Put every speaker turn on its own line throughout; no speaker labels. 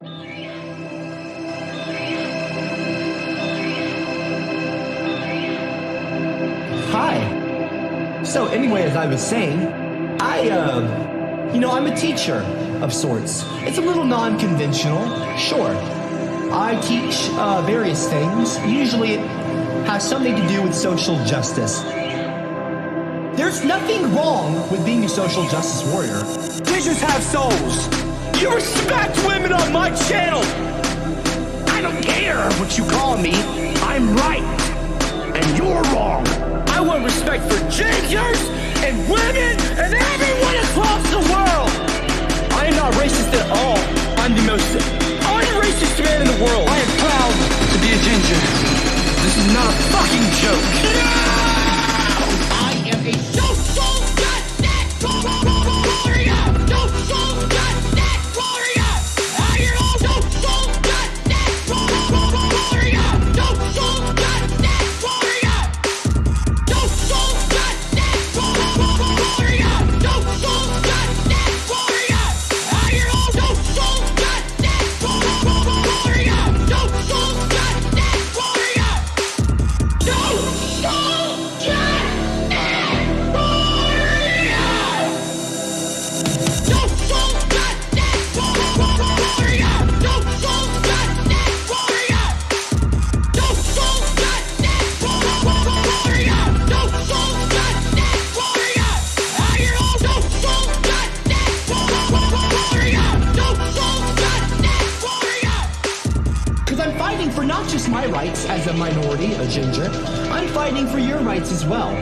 Hi. So anyway, as I was saying, I'm a teacher of sorts. It's a little non-conventional, sure. I teach various things. Usually it has something to do with social justice. There's nothing wrong with being a social justice warrior. Teachers have souls. You respect women on my channel. I don't care what you call me. I'm right. And you're wrong. I want respect for gingers and women and everyone across the world. I am not racist at all. I'm the most unracist man in the world. I am proud to be a ginger. This is not a fucking joke. No! I am a social justice warrior. Social justice warrior. I am a social justice warrior. Social justice warrior. Social justice warrior. Social justice warrior. I am a social justice warrior. Social justice warrior. Because I'm fighting for not just my rights as a minority, a ginger, I'm fighting for your rights as well.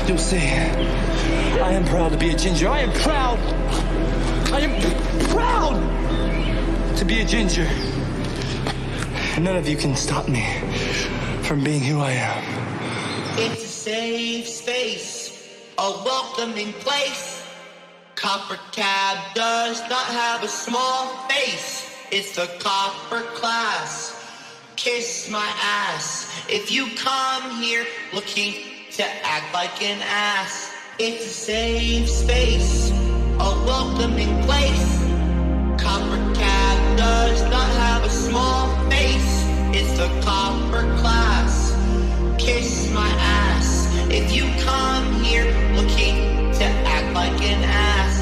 You'll see. I am proud to be a ginger. I am proud to be a ginger. None of you can stop me from being who I am.
It's a safe space, a welcoming place. CopperCab does not have a small face. It's the copper class. Kiss my ass if you come here looking to act like an ass. It's a safe space, a welcoming place. CopperCab does not have a small face. It's the copper class. Kiss my ass if you come here looking to act like an ass.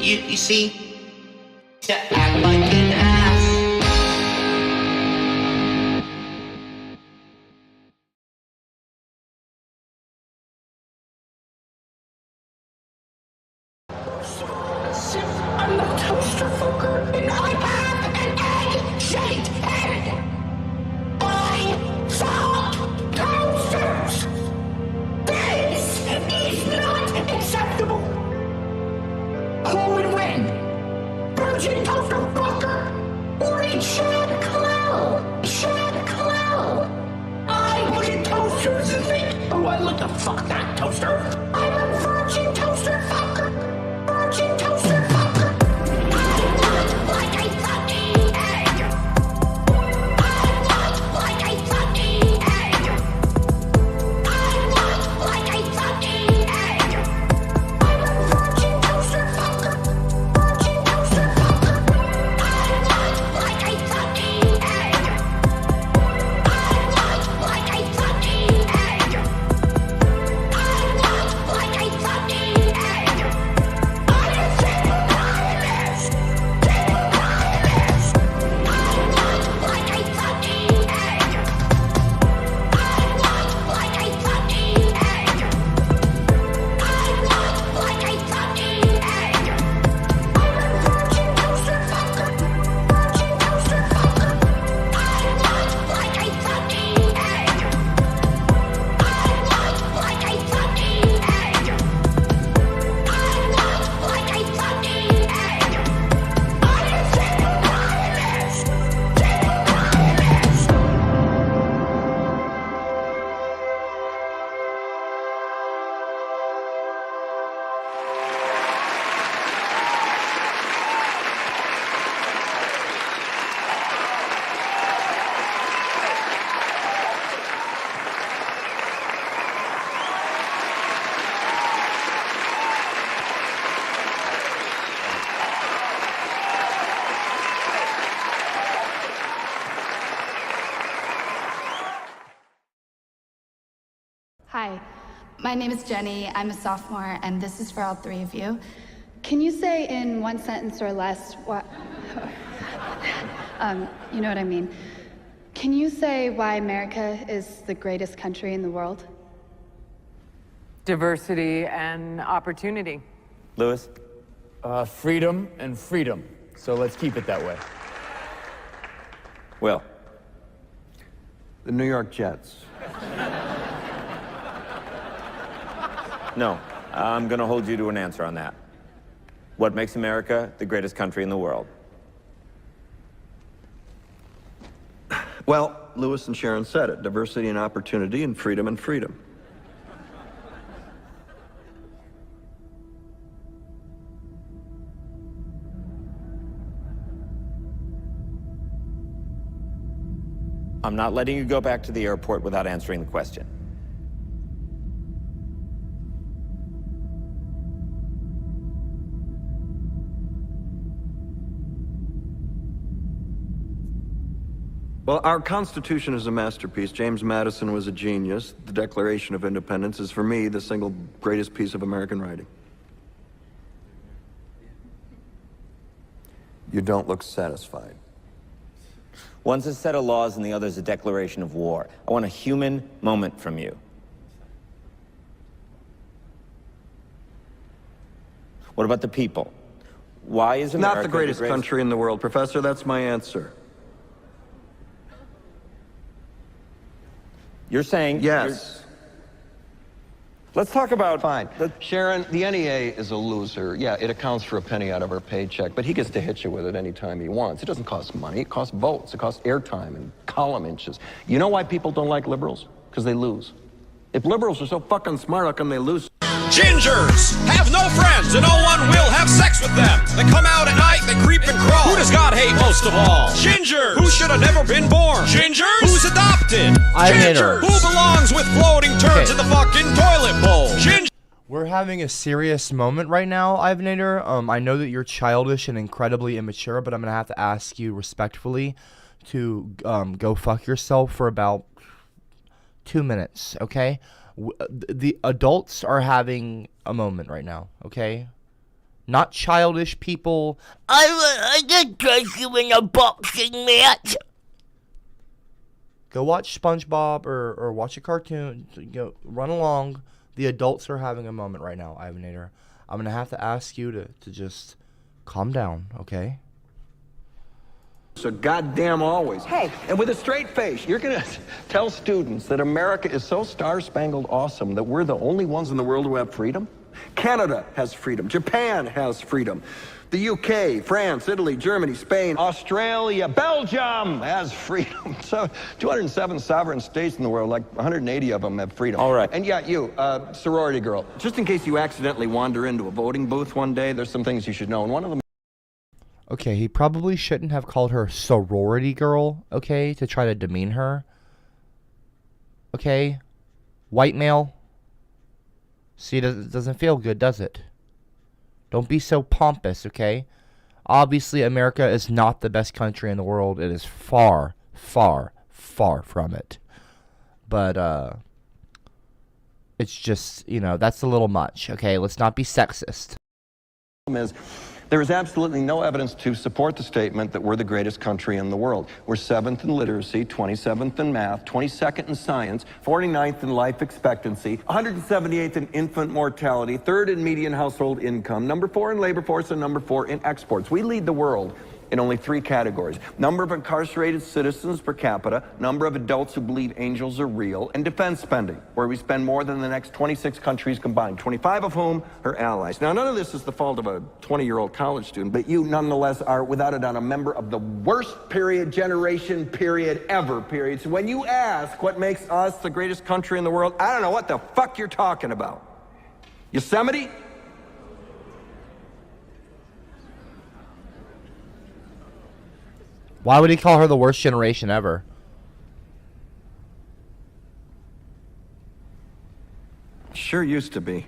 You see, to act like an ass.
I'm the toaster fucker, and I have an egg-shaped head. I found toasters. This is not acceptable. Who would win? Virgin toaster fucker or a Chad clown? Chad clown. I look at toasters and think, oh, I look the fuck that toaster. I'm a virgin toaster fucker. Virgin toaster fucker. I look like a
My name is Jenny. I'm a sophomore, and this is for all three of you. Can you say in one sentence or less what... you know what I mean. Can you say why America is the greatest country in the world?
Diversity and opportunity.
Lewis?
Freedom and freedom. So let's keep it that way.
Will?
The New York Jets.
No, I'm going to hold you to an answer on that. What makes America the greatest country in the world?
Well, Lewis and Sharon said it. Diversity and opportunity and freedom and freedom.
I'm not letting you go back to the airport without answering the question.
Well, our Constitution is a masterpiece. James Madison was a genius. The Declaration of Independence is, for me, the single greatest piece of American writing. You don't look satisfied.
One's a set of laws and the other's a declaration of war. I want a human moment from you. What about the people? Why is America
Not the greatest country in the world, Professor. That's my answer.
You're saying...
Yes.
Let's talk about...
Fine. Sharon, the NEA is a loser. Yeah, it accounts for a penny out of her paycheck, but he gets to hit you with it anytime he wants. It doesn't cost money. It costs votes. It costs airtime and column inches. You know why people don't like liberals? Because they lose. If liberals are so fucking smart, how come they lose?
Gingers have no friends and no one will have sex with them. They come out at night, they creep and crawl. Who does God hate most of all? Gingers. Who should have never been born? Gingers. Who's adopted? Gingers. Who belongs with floating turds in the fucking toilet bowl? Gingers.
We're having a serious moment right now, Ivanator. I know that you're childish and incredibly immature, but I'm gonna have to ask you respectfully to go fuck yourself for about 2 minutes, okay? The adults are having a moment right now, okay? Not childish people.
I just punch you in a boxing match.
Go watch SpongeBob or watch a cartoon. Go run along. The adults are having a moment right now, Ivanator. I'm gonna have to ask you to just calm down, okay?
So goddamn always. Hey, and with a straight face, you're gonna tell students that America is so star-spangled awesome that we're the only ones in the world who have freedom? Canada has freedom. Japan has freedom. The UK, France, Italy, Germany, Spain, Australia, Belgium has freedom. So 207 sovereign states in the world, like 180 of them have freedom.
All right.
And yeah, you, sorority girl, just in case you accidentally wander into a voting booth one day, there's some things you should know. And one of them...
Okay, he probably shouldn't have called her sorority girl, okay, to try to demean her. Okay? White male. See, it doesn't feel good, does it? Don't be so pompous, okay? Obviously, America is not the best country in the world. It is far, far, far from it. But, it's just, you know, that's a little much, okay? Let's not be sexist.
Is there is absolutely no evidence to support the statement that we're the greatest country in the world. We're 7th in literacy, 27th in math, 22nd in science, 49th in life expectancy, 178th in infant mortality, 3rd in median household income, number 4 in labor force, and number 4 in exports. We lead the world in only 3 categories: number of incarcerated citizens per capita, number of adults who believe angels are real, and defense spending, where we spend more than the next 26 countries combined, 25 of whom are allies. Now, none of this is the fault of a 20-year-old college student, but you nonetheless are, without a doubt, a member of the worst generation ever. So when you ask what makes us the greatest country in the world, I don't know what the fuck you're talking about. Yosemite?
Why would he call her the worst generation ever?
Sure used to be.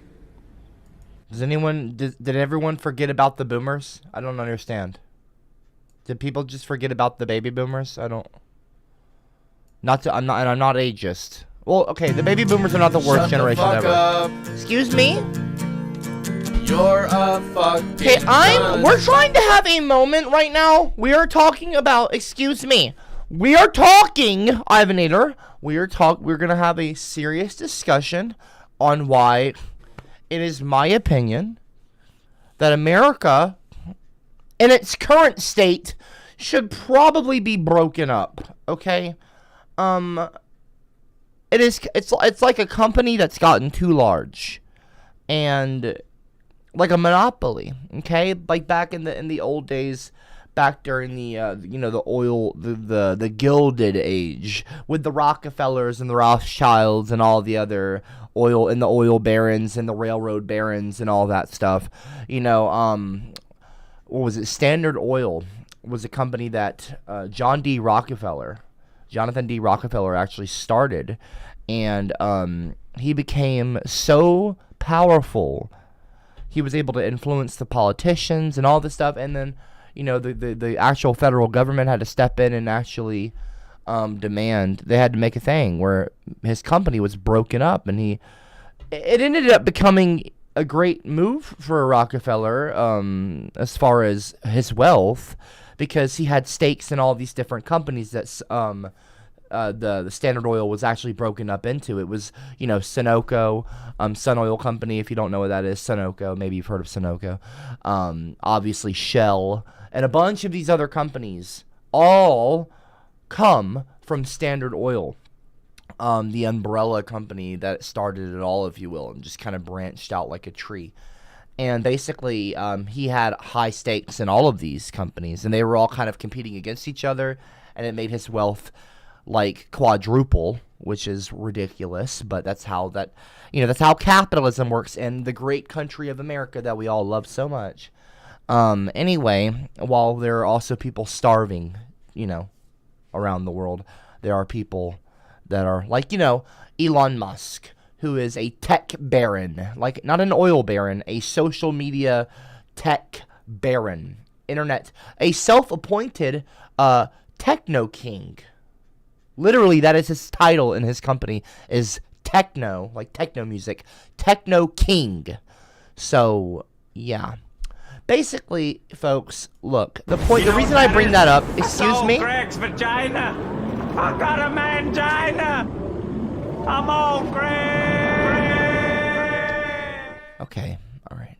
Did everyone forget about the boomers? I don't understand. Did people just forget about the baby boomers? I'm not ageist, Well, okay, the baby boomers are not the worst generation ever.
Up.
Excuse me?
You're a fucking
Okay, we're trying to have a moment right now. We are talking about, excuse me. We are talking, Ivanator. We're gonna have a serious discussion on why it is my opinion that America, in its current state, should probably be broken up. Okay? It's like a company that's gotten too large. And like a monopoly, okay? Like back in the old days, back during the the oil, the Gilded Age, with the Rockefellers and the Rothschilds and all the other oil barons and the railroad barons and all that stuff. What was it? Standard Oil was a company that Jonathan D. Rockefeller actually started, and he became so powerful. He was able to influence the politicians and all this stuff, and then, the actual federal government had to step in and actually demand. They had to make a thing where his company was broken up, and it ended up becoming a great move for Rockefeller as far as his wealth, because he had stakes in all these different companies that the Standard Oil was actually broken up into. It was, Sunoco, Sun Oil Company, if you don't know what that is, Sunoco, maybe you've heard of Sunoco, obviously Shell, and a bunch of these other companies all come from Standard Oil, the umbrella company that started it all, if you will, and just kind of branched out like a tree. And basically, he had high stakes in all of these companies, and they were all kind of competing against each other, and it made his wealth like quadruple, which is ridiculous, but that's how capitalism works in the great country of America that we all love so much. Anyway, while there are also people starving, around the world, there are people that are like, Elon Musk, who is a tech baron, like not an oil baron, a social media tech baron, a self-appointed techno king. Literally, that is his title in his company, is techno, like techno music, techno king. So, yeah. Basically, folks, look, the reason I bring that up, excuse me?
Greg's vagina. I got a mangina. I'm on Greg.
Okay, all right.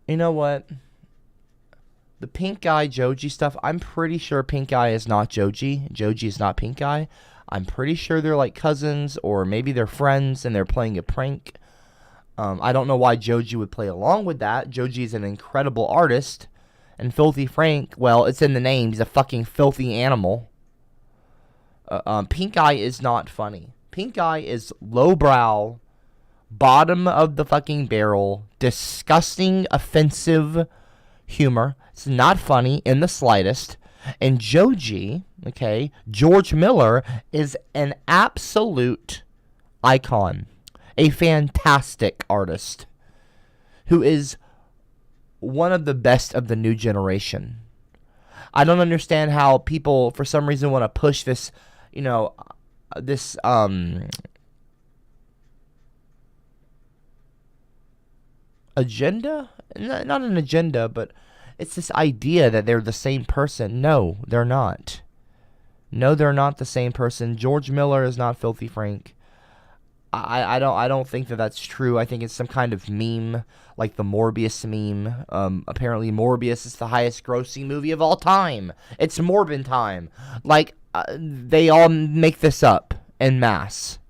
You know what? The Pink Eye Joji stuff, I'm pretty sure Pink Eye is not Joji. Joji is not Pink Eye. I'm pretty sure they're like cousins, or maybe they're friends and they're playing a prank. I don't know why Joji would play along with that. Joji is an incredible artist. And Filthy Frank, well, it's in the name. He's a fucking filthy animal. Pink Eye is not funny. Pink Eye is lowbrow, bottom of the fucking barrel, disgusting, offensive humor. It's not funny in the slightest. And Joji, okay, George Miller, is an absolute icon, a fantastic artist who is one of the best of the new generation. I don't understand how people, for some reason, want to push this, agenda? Not an agenda, but it's this idea that they're the same person. No, they're not. No, they're not the same person. George Miller is not Filthy Frank. I don't think that that's true. I think it's some kind of meme, like the Morbius meme. Apparently Morbius is the highest grossing movie of all time. It's Morbin time. Like, they all make this up en masse.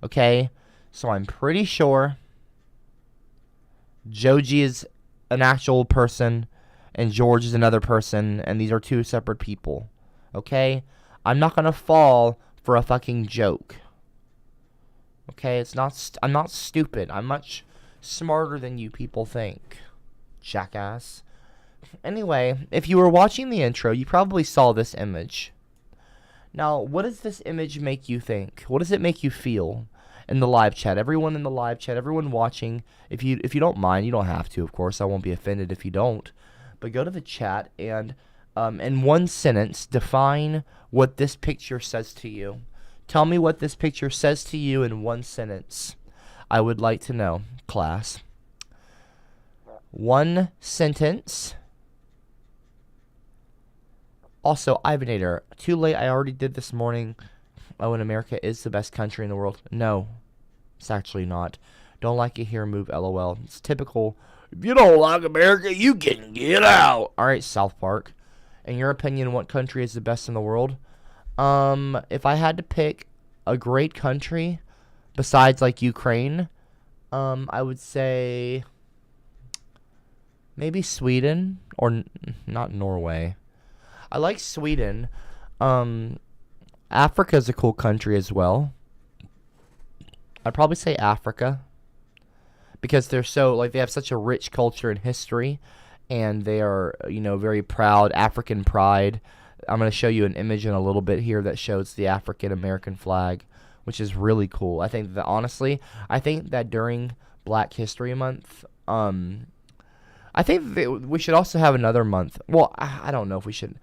Okay? So I'm pretty sure Joji is an actual person and George is another person, and these are two separate people. Okay? I'm not gonna fall for a fucking joke. Okay, I'm not stupid. I'm much smarter than you people think, jackass. Anyway, if you were watching the intro, you probably saw this image. Now, what does this image make you think? What does it make you feel in the live chat? Everyone in the live chat, everyone watching, if you don't mind, you don't have to, of course. I won't be offended if you don't. but go to the chat and in one sentence define what this picture says to you. Tell me what this picture says to you in one sentence. I would like to know, class. One sentence. Also, Ivanator, too late. I already did this morning. Oh, and America is the best country in the world. No, it's actually not. Don't like it here, move, LOL. It's typical. If you don't like America, you can get out. All right, South Park. In your opinion, what country is the best in the world? If I had to pick a great country besides like Ukraine, I would say maybe Sweden or not Norway. I like Sweden. Africa is a cool country as well. I'd probably say Africa because they're so like they have such a rich culture and history, and they are very proud. African pride. I'm going to show you an image in a little bit here that shows the African American flag, which is really cool. I think that honestly, during Black History Month, I think that we should also have another month. Well, I don't know if we should.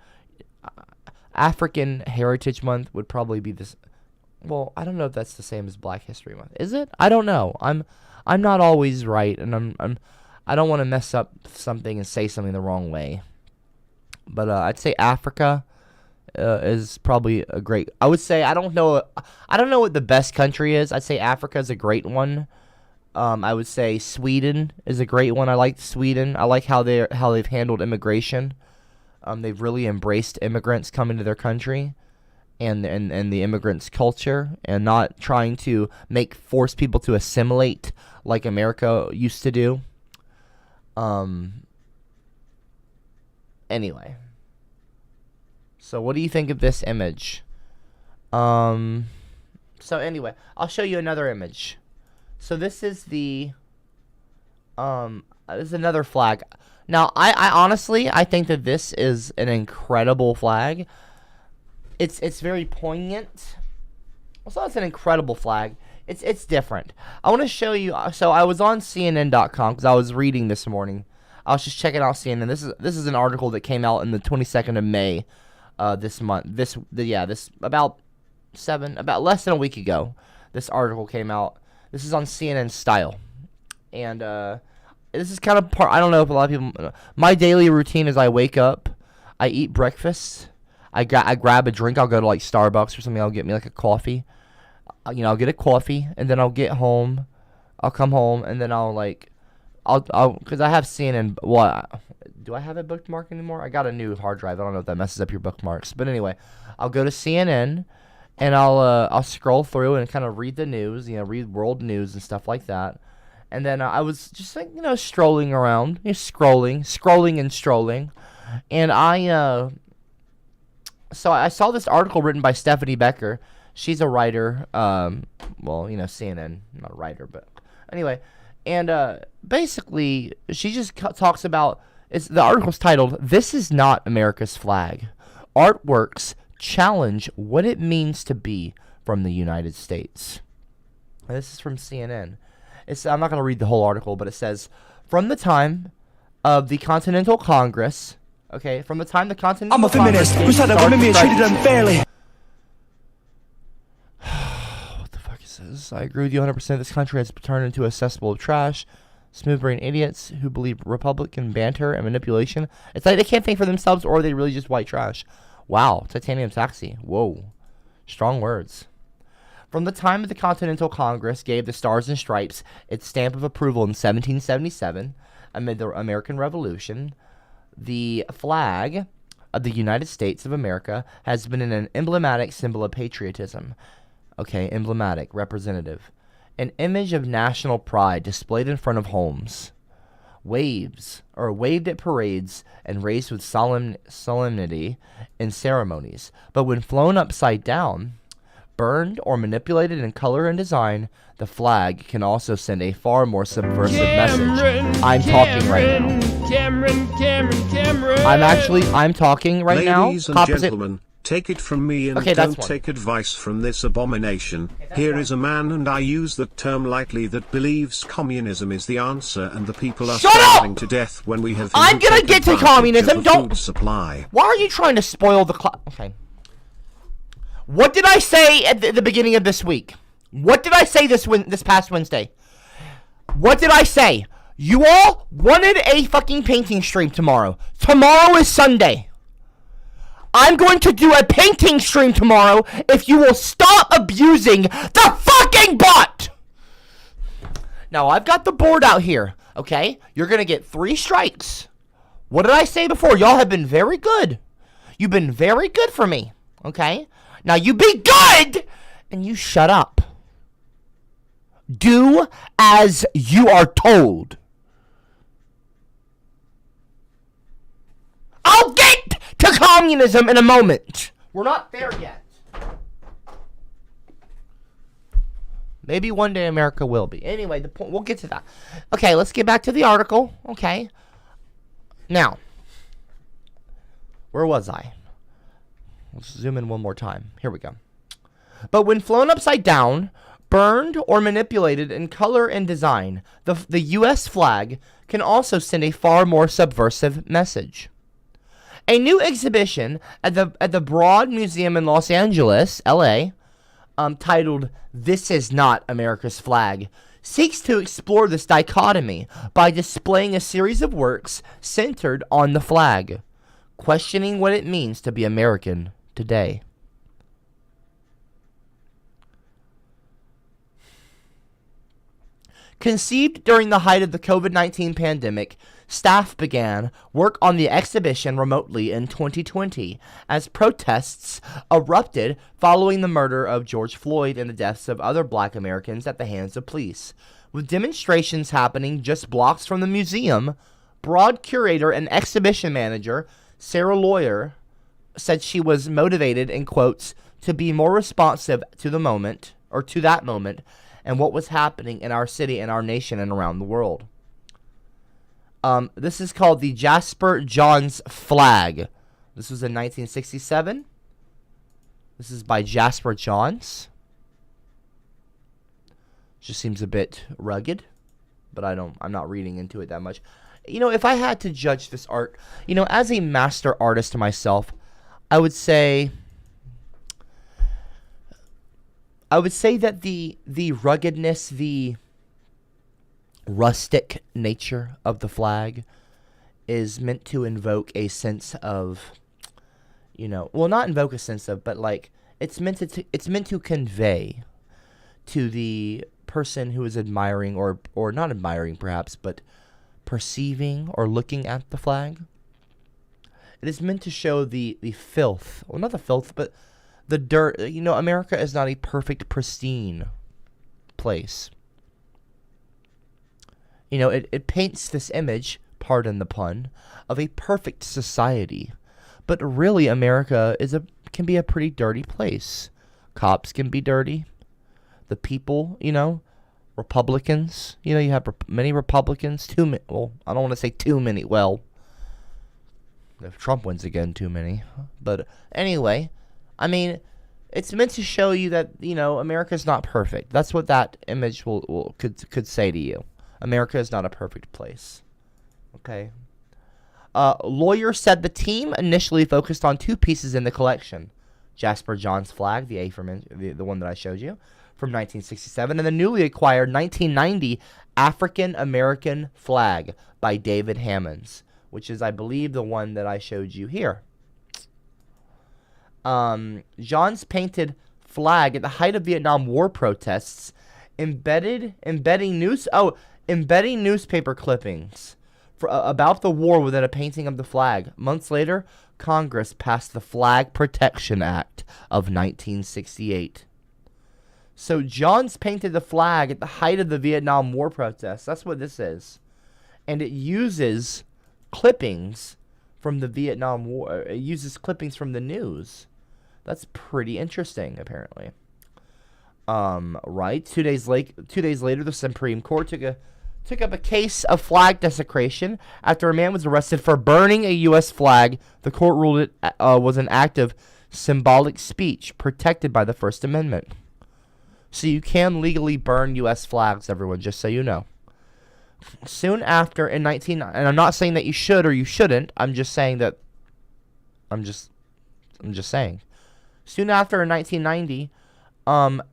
African Heritage Month would probably be this. Well, I don't know if that's the same as Black History Month. Is it? I don't know. I'm not always right, and I don't want to mess up something and say something the wrong way. But I'd say Africa is probably a great. I would say I don't know what the best country is. I'd say Africa is a great one. I would say Sweden is a great one. I like Sweden. I like how they've handled immigration. They've really embraced immigrants coming to their country, and the immigrants' culture, and not trying to force people to assimilate like America used to do. Anyway, so what do you think of this image? So anyway, I'll show you another image. So this is this is another flag. Now, I honestly, I think that this is an incredible flag. It's very poignant. Also, it's an incredible flag. It's different. I want to show you. So I was on CNN.com because I was reading this morning. I was just checking out CNN. This is an article that came out in the 22nd of May, this month. This about less than a week ago. This article came out. This is on CNN Style, and this is kind of part. I don't know if a lot of people. My daily routine is I wake up, I eat breakfast, I grab a drink. I'll go to like Starbucks or something. I'll get me like a coffee. I'll get a coffee, and then I'll get home. I'll come home, and then I'll because I have CNN. What? Do I have it bookmarked anymore? I got a new hard drive. I don't know if that messes up your bookmarks, but anyway, I'll go to CNN, and I'll scroll through and kind of read the news. Read world news and stuff like that. And then I was just like strolling around, scrolling and strolling, and so I saw this article written by Stephanie Becker. She's a writer. CNN, not a writer, but anyway. And basically, she just talks about. The article's titled, "This is not America's flag. Artworks challenge what it means to be from the United States." And this is from CNN. I'm not going to read the whole article, but it says, from the time of the Continental Congress, okay, from the time the Continental Congress... I'm a feminist who said that women being treated unfairly. What the fuck is this? I agree with you 100%. This country has turned into a cesspool of trash. Smooth-brain idiots who believe Republican banter and manipulation. It's like they can't think for themselves, or are they really just white trash? Wow. Titanium Taxi. Whoa. Strong words. From the time the Continental Congress gave the Stars and Stripes its stamp of approval in 1777, amid the American Revolution, the flag of the United States of America has been an emblematic symbol of patriotism. Okay, emblematic, representative. An image of national pride displayed in front of homes. Waved at parades and raised with solemnity in ceremonies. But when flown upside down, burned or manipulated in color and design, the flag can also send a far more subversive message. I'm talking right now. I'm talking right now.
Ladies and gentlemen, Take it from me and don't take advice from this abomination. Here is a man, and I use that term lightly, that believes communism is the answer and the people are starving to death when we have
I'm gonna get to communism. Don't
supply.
Why are you trying to spoil the okay. What did I say at the beginning of this week? What did I say this past Wednesday? What did I say? You all wanted a fucking painting stream tomorrow. Tomorrow is Sunday. I'm going to do a painting stream tomorrow if you will stop abusing the fucking bot! Now, I've got the board out here, okay? You're going to get 3 strikes. What did I say before? Y'all have been very good. You've been very good for me, okay? Now, you be good, and you shut up. Do as you are told. I'll get to communism in a moment. We're not there yet. Maybe one day America will be. Anyway, the point, we'll get to that. Okay, let's get back to the article. Okay. Now, where was I? Let's zoom in one more time. Here we go. But when flown upside down, burned or manipulated in color and design, the U.S. flag can also send a far more subversive message. A new exhibition at the Broad Museum in Los Angeles, L.A., titled "This Is Not America's Flag," seeks to explore this dichotomy by displaying a series of works centered on the flag, questioning what it means to be American today. Conceived during the height of the COVID-19 pandemic, staff began work on the exhibition remotely in 2020 as protests erupted following the murder of George Floyd and the deaths of other Black Americans at the hands of police. With demonstrations happening just blocks from the museum, Broad curator and exhibition manager Sarah Lawyer said she was motivated, in quotes, to be more responsive to the moment, or to that moment, and what was happening in our city and our nation and around the world. This is called the Jasper Johns Flag. This was in 1967. This is by Jasper Johns. Just seems a bit rugged, but I'm not reading into it that much. You know, if I had to judge this art, you know, as a master artist myself, I would say that the ruggedness, the rustic nature of the flag is meant to invoke a sense of, you know, well, not invoke a sense of, but like it's meant to convey to the person who is admiring or not admiring perhaps, but perceiving or looking at the flag. It is meant to show the filth, well, not the filth, but the dirt. You know, America is not a perfect, pristine place. You know, it paints this image, pardon the pun, of a perfect society. But really, America can be a pretty dirty place. Cops can be dirty. The people, you know, Republicans, you know, you have many Republicans, well, I don't want to say too many, well, if Trump wins again, too many. But anyway, I mean, it's meant to show you that, you know, America's not perfect. That's what that image could say to you. America is not a perfect place. Okay. Lawyer said the team initially focused on 2 pieces in the collection: Jasper Johns flag, the one that I showed you, from 1967, and the newly acquired 1990 African American flag by David Hammonds, which is, I believe, the one that I showed you here. Johns painted flag at the height of Vietnam War protests, embedding newspaper clippings about the war within a painting of the flag. Months later, Congress passed the Flag Protection Act of 1968. So Johns painted the flag at the height of the Vietnam War protests. That's what this is. And it uses clippings from the Vietnam War. It uses clippings from the news. That's pretty interesting, apparently. Right. 2 days later, the Supreme Court took up a case of flag desecration after a man was arrested for burning a U.S. flag. The court ruled it was an act of symbolic speech protected by the First Amendment. So you can legally burn U.S. flags, everyone, just so you know. Soon after, and I'm not saying that you should or you shouldn't, I'm just saying that, I'm just saying. Soon after, in 1990,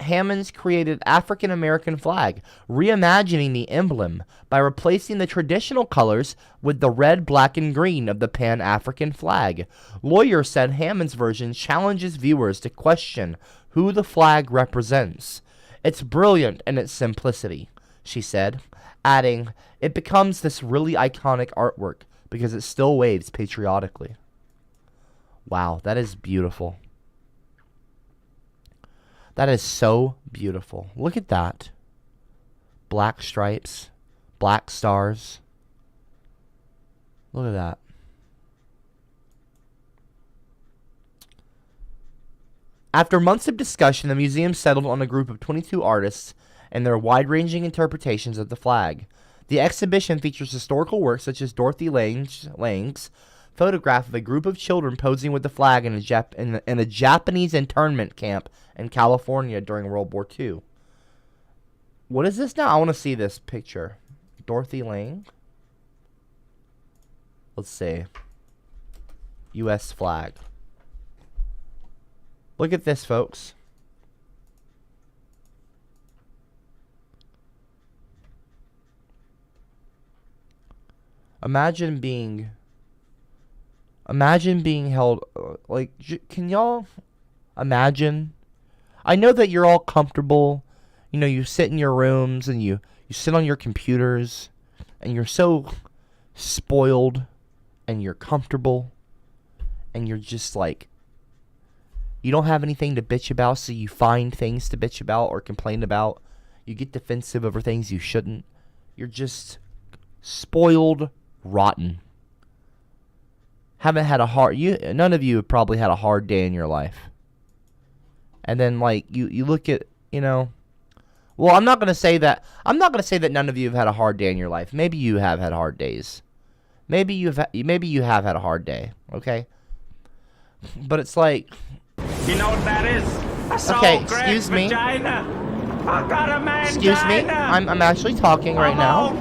Hammonds created African-American flag, reimagining the emblem by replacing the traditional colors with the red, black, and green of the Pan-African flag. Lawyers said Hammond's version challenges viewers to question who the flag represents. It's brilliant in its simplicity, she said, adding, it becomes this really iconic artwork because it still waves patriotically. Wow, that is beautiful. That is so beautiful. Look at that. Black stripes, black stars. Look at that. After months of discussion, the museum settled on a group of 22 artists and their wide-ranging interpretations of the flag. The exhibition features historical works such as Dorothy Lang's photograph of a group of children posing with the flag in a Japanese internment camp in California during World War II. What is this now? I want to see this picture. Dorothy Lang. Let's see. U.S. flag. Look at this, folks. Imagine being held, like, can y'all imagine? I know that you're all comfortable. You know, you sit in your rooms and you sit on your computers and you're so spoiled and you're comfortable and you're just like, you don't have anything to bitch about, so you find things to bitch about or complain about. You get defensive over things you shouldn't. You're just spoiled rotten. Haven't had a hard, none of you have probably had a hard day in your life. And then, like, you look at, you know, well, I'm not going to say that none of you have had a hard day in your life. Maybe you have had hard days. Maybe you have had a hard day, okay? But it's like,
you know what that is?
Okay, excuse me.
Vagina. I got a man.
Excuse me. I'm actually talking right now.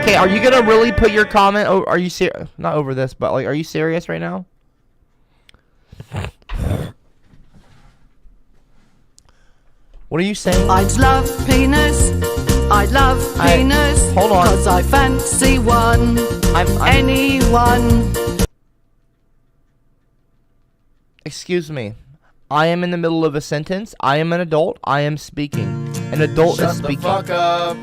Okay, are you gonna really put your comment? Are you serious? Not over this, but like, are you serious right now? What are you saying?
I'd love penis. I'd love penis.
Hold on.
'Cause I fancy one. Anyone.
Excuse me. I am in the middle of a sentence. I am an adult. I am speaking. An adult is speaking.
Shut the fuck up.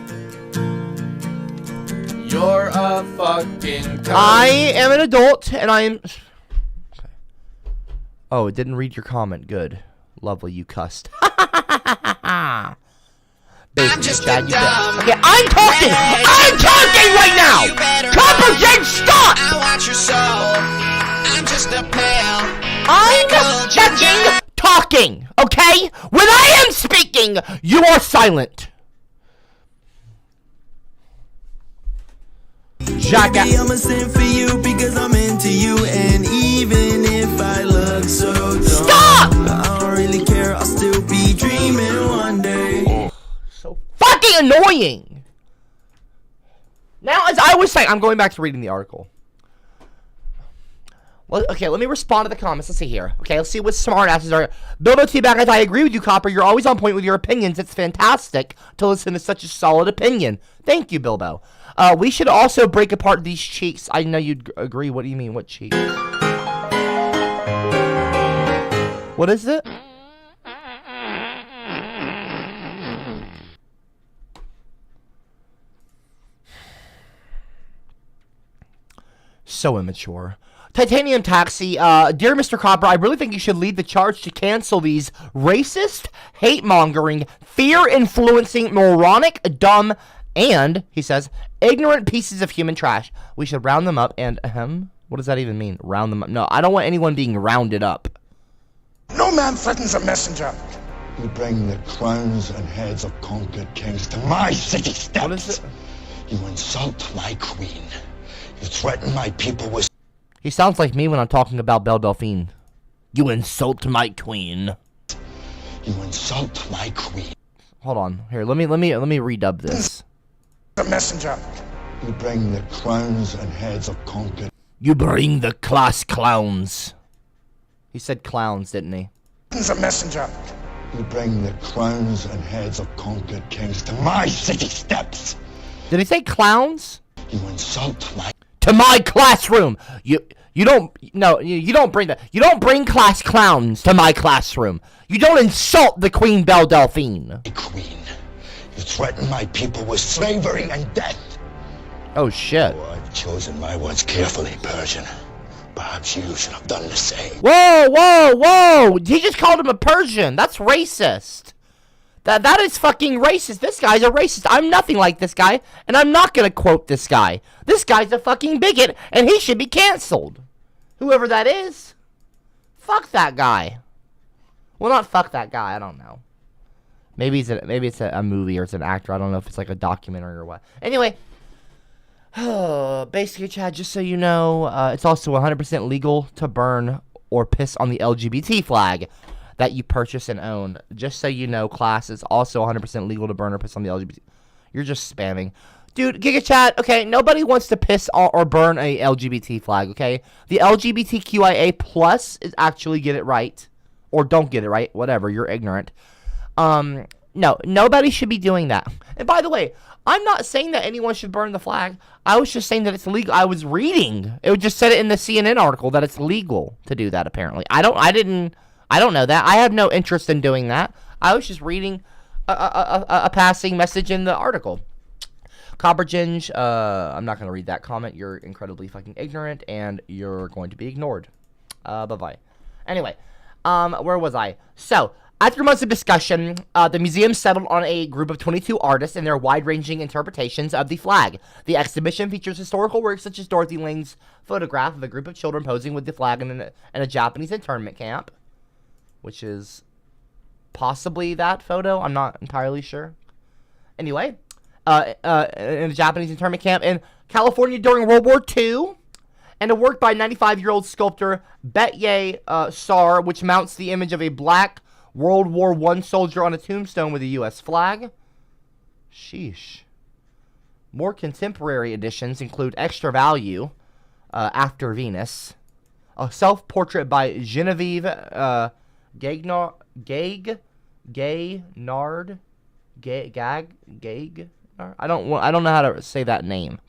You're a fucking cunt.
I am an adult, and I am... Oh, it didn't read your comment. Good. Lovely, you cussed.
I'm just
Chad,
a dumb
okay, I'm talking! I'm talking right now! CopperCab, stop!
I watch your soul. I'm just a pale.
I'm judging talking, okay? When I am speaking, you are silent.
Baby, I'm a sin for you because I'm into you, and even if I look so dumb,
stop!
I don't really care. I'll still be dreaming one day.
So fucking annoying. Now, as I was saying, I'm going back to reading the article. Well, okay, let me respond to the comments. Let's see here. Okay, let's see what smartasses are. Bilbo Teabag, I agree with you, Copper. You're always on point with your opinions. It's fantastic to listen to such a solid opinion. Thank you, Bilbo. We should also break apart these cheeks. I know you'd agree. What do you mean? What cheeks? What is it? So immature. Titanium Taxi, dear Mr. Copper, I really think you should lead the charge to cancel these racist, hate-mongering, fear-influencing, moronic, dumb, and, he says, ignorant pieces of human trash. We should round them up and, what does that even mean? Round them up? No, I don't want anyone being rounded up.
No man threatens a messenger.
You bring the crowns and heads of conquered kings to my city steps.
What is it?
You insult my queen. You threaten my people with...
He sounds like me when I'm talking about Belle Delphine. You insult my queen.
You insult my queen.
Hold on. Here, let me redub this.
The messenger.
You bring the crowns and heads of conquered.
You bring the class clowns. He said clowns, didn't he?
The messenger.
You bring the crowns and heads of conquered kings to my city steps.
Did he say clowns?
You insult my...
To my classroom. You don't bring that. You don't bring class clowns to my classroom. You don't insult the Queen Belle Delphine.
Queen, you threaten my people with slavery and death.
Oh shit.
Oh, I've chosen my words carefully, Persian. Perhaps you should have done the same.
Whoa, whoa, whoa! He just called him a Persian. That's racist. That is fucking racist. This guy's a racist. I'm nothing like this guy, and I'm not gonna quote this guy. This guy's a fucking bigot, and he should be canceled. Whoever that is. Fuck that guy. Well, not fuck that guy. I don't know. Maybe it's a movie or it's an actor. I don't know if it's like a documentary or what. Anyway. Basically, Chad, just so you know, it's also 100% legal to burn or piss on the LGBT flag that you purchase and own. Just so you know, class, it's also 100% legal to burn or piss on the LGBT. You're just spamming. Dude, Giga Chat, okay, nobody wants to piss or burn a LGBT flag, okay? The LGBTQIA plus is actually get it right. Or don't get it right, whatever, you're ignorant. No, nobody should be doing that. And by the way, I'm not saying that anyone should burn the flag. I was just saying that it's legal. I was reading. It just said it in the CNN article that it's legal to do that, apparently. I don't know that. I have no interest in doing that. I was just reading a passing message in the article. CopperCab, I'm not going to read that comment. You're incredibly fucking ignorant, and you're going to be ignored. Bye-bye. Anyway, where was I? So, after months of discussion, the museum settled on a group of 22 artists and their wide-ranging interpretations of the flag. The exhibition features historical works such as Dorothy Lang's photograph of a group of children posing with the flag in a Japanese internment camp, which is possibly that photo. I'm not entirely sure. Anyway, in a Japanese internment camp in California during World War II, and a work by 95-year-old sculptor Betye Sar, which mounts the image of a black World War I soldier on a tombstone with a U.S. flag. Sheesh. More contemporary editions include Extra Value, After Venus, a self-portrait by Genevieve Gagnard, I don't know how to say that name,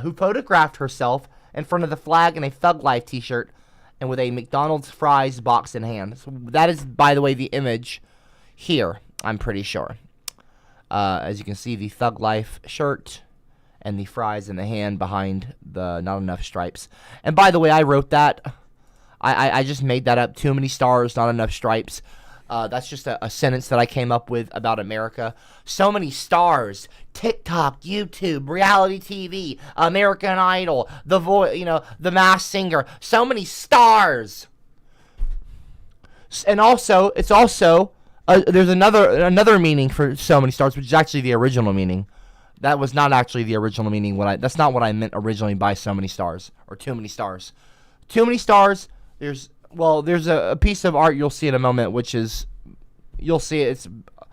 who photographed herself in front of the flag in a Thug Life t-shirt and with a McDonald's fries box in hand. So that is, by the way, the image here, I'm pretty sure. As you can see, the Thug Life shirt and the fries in the hand behind the Not Enough Stripes. And by the way, I wrote that. I just made that up. Too many stars, not enough stripes. That's just a sentence that I came up with about America. So many stars. TikTok, YouTube, reality TV, American Idol, The Voice, The Masked Singer. So many stars. And also, it's also there's another meaning for so many stars, which is actually the original meaning. That was not actually the original meaning. That's not what I meant originally by so many stars or too many stars. Too many stars. There's a piece of art you'll see in a moment, which is, you'll see it's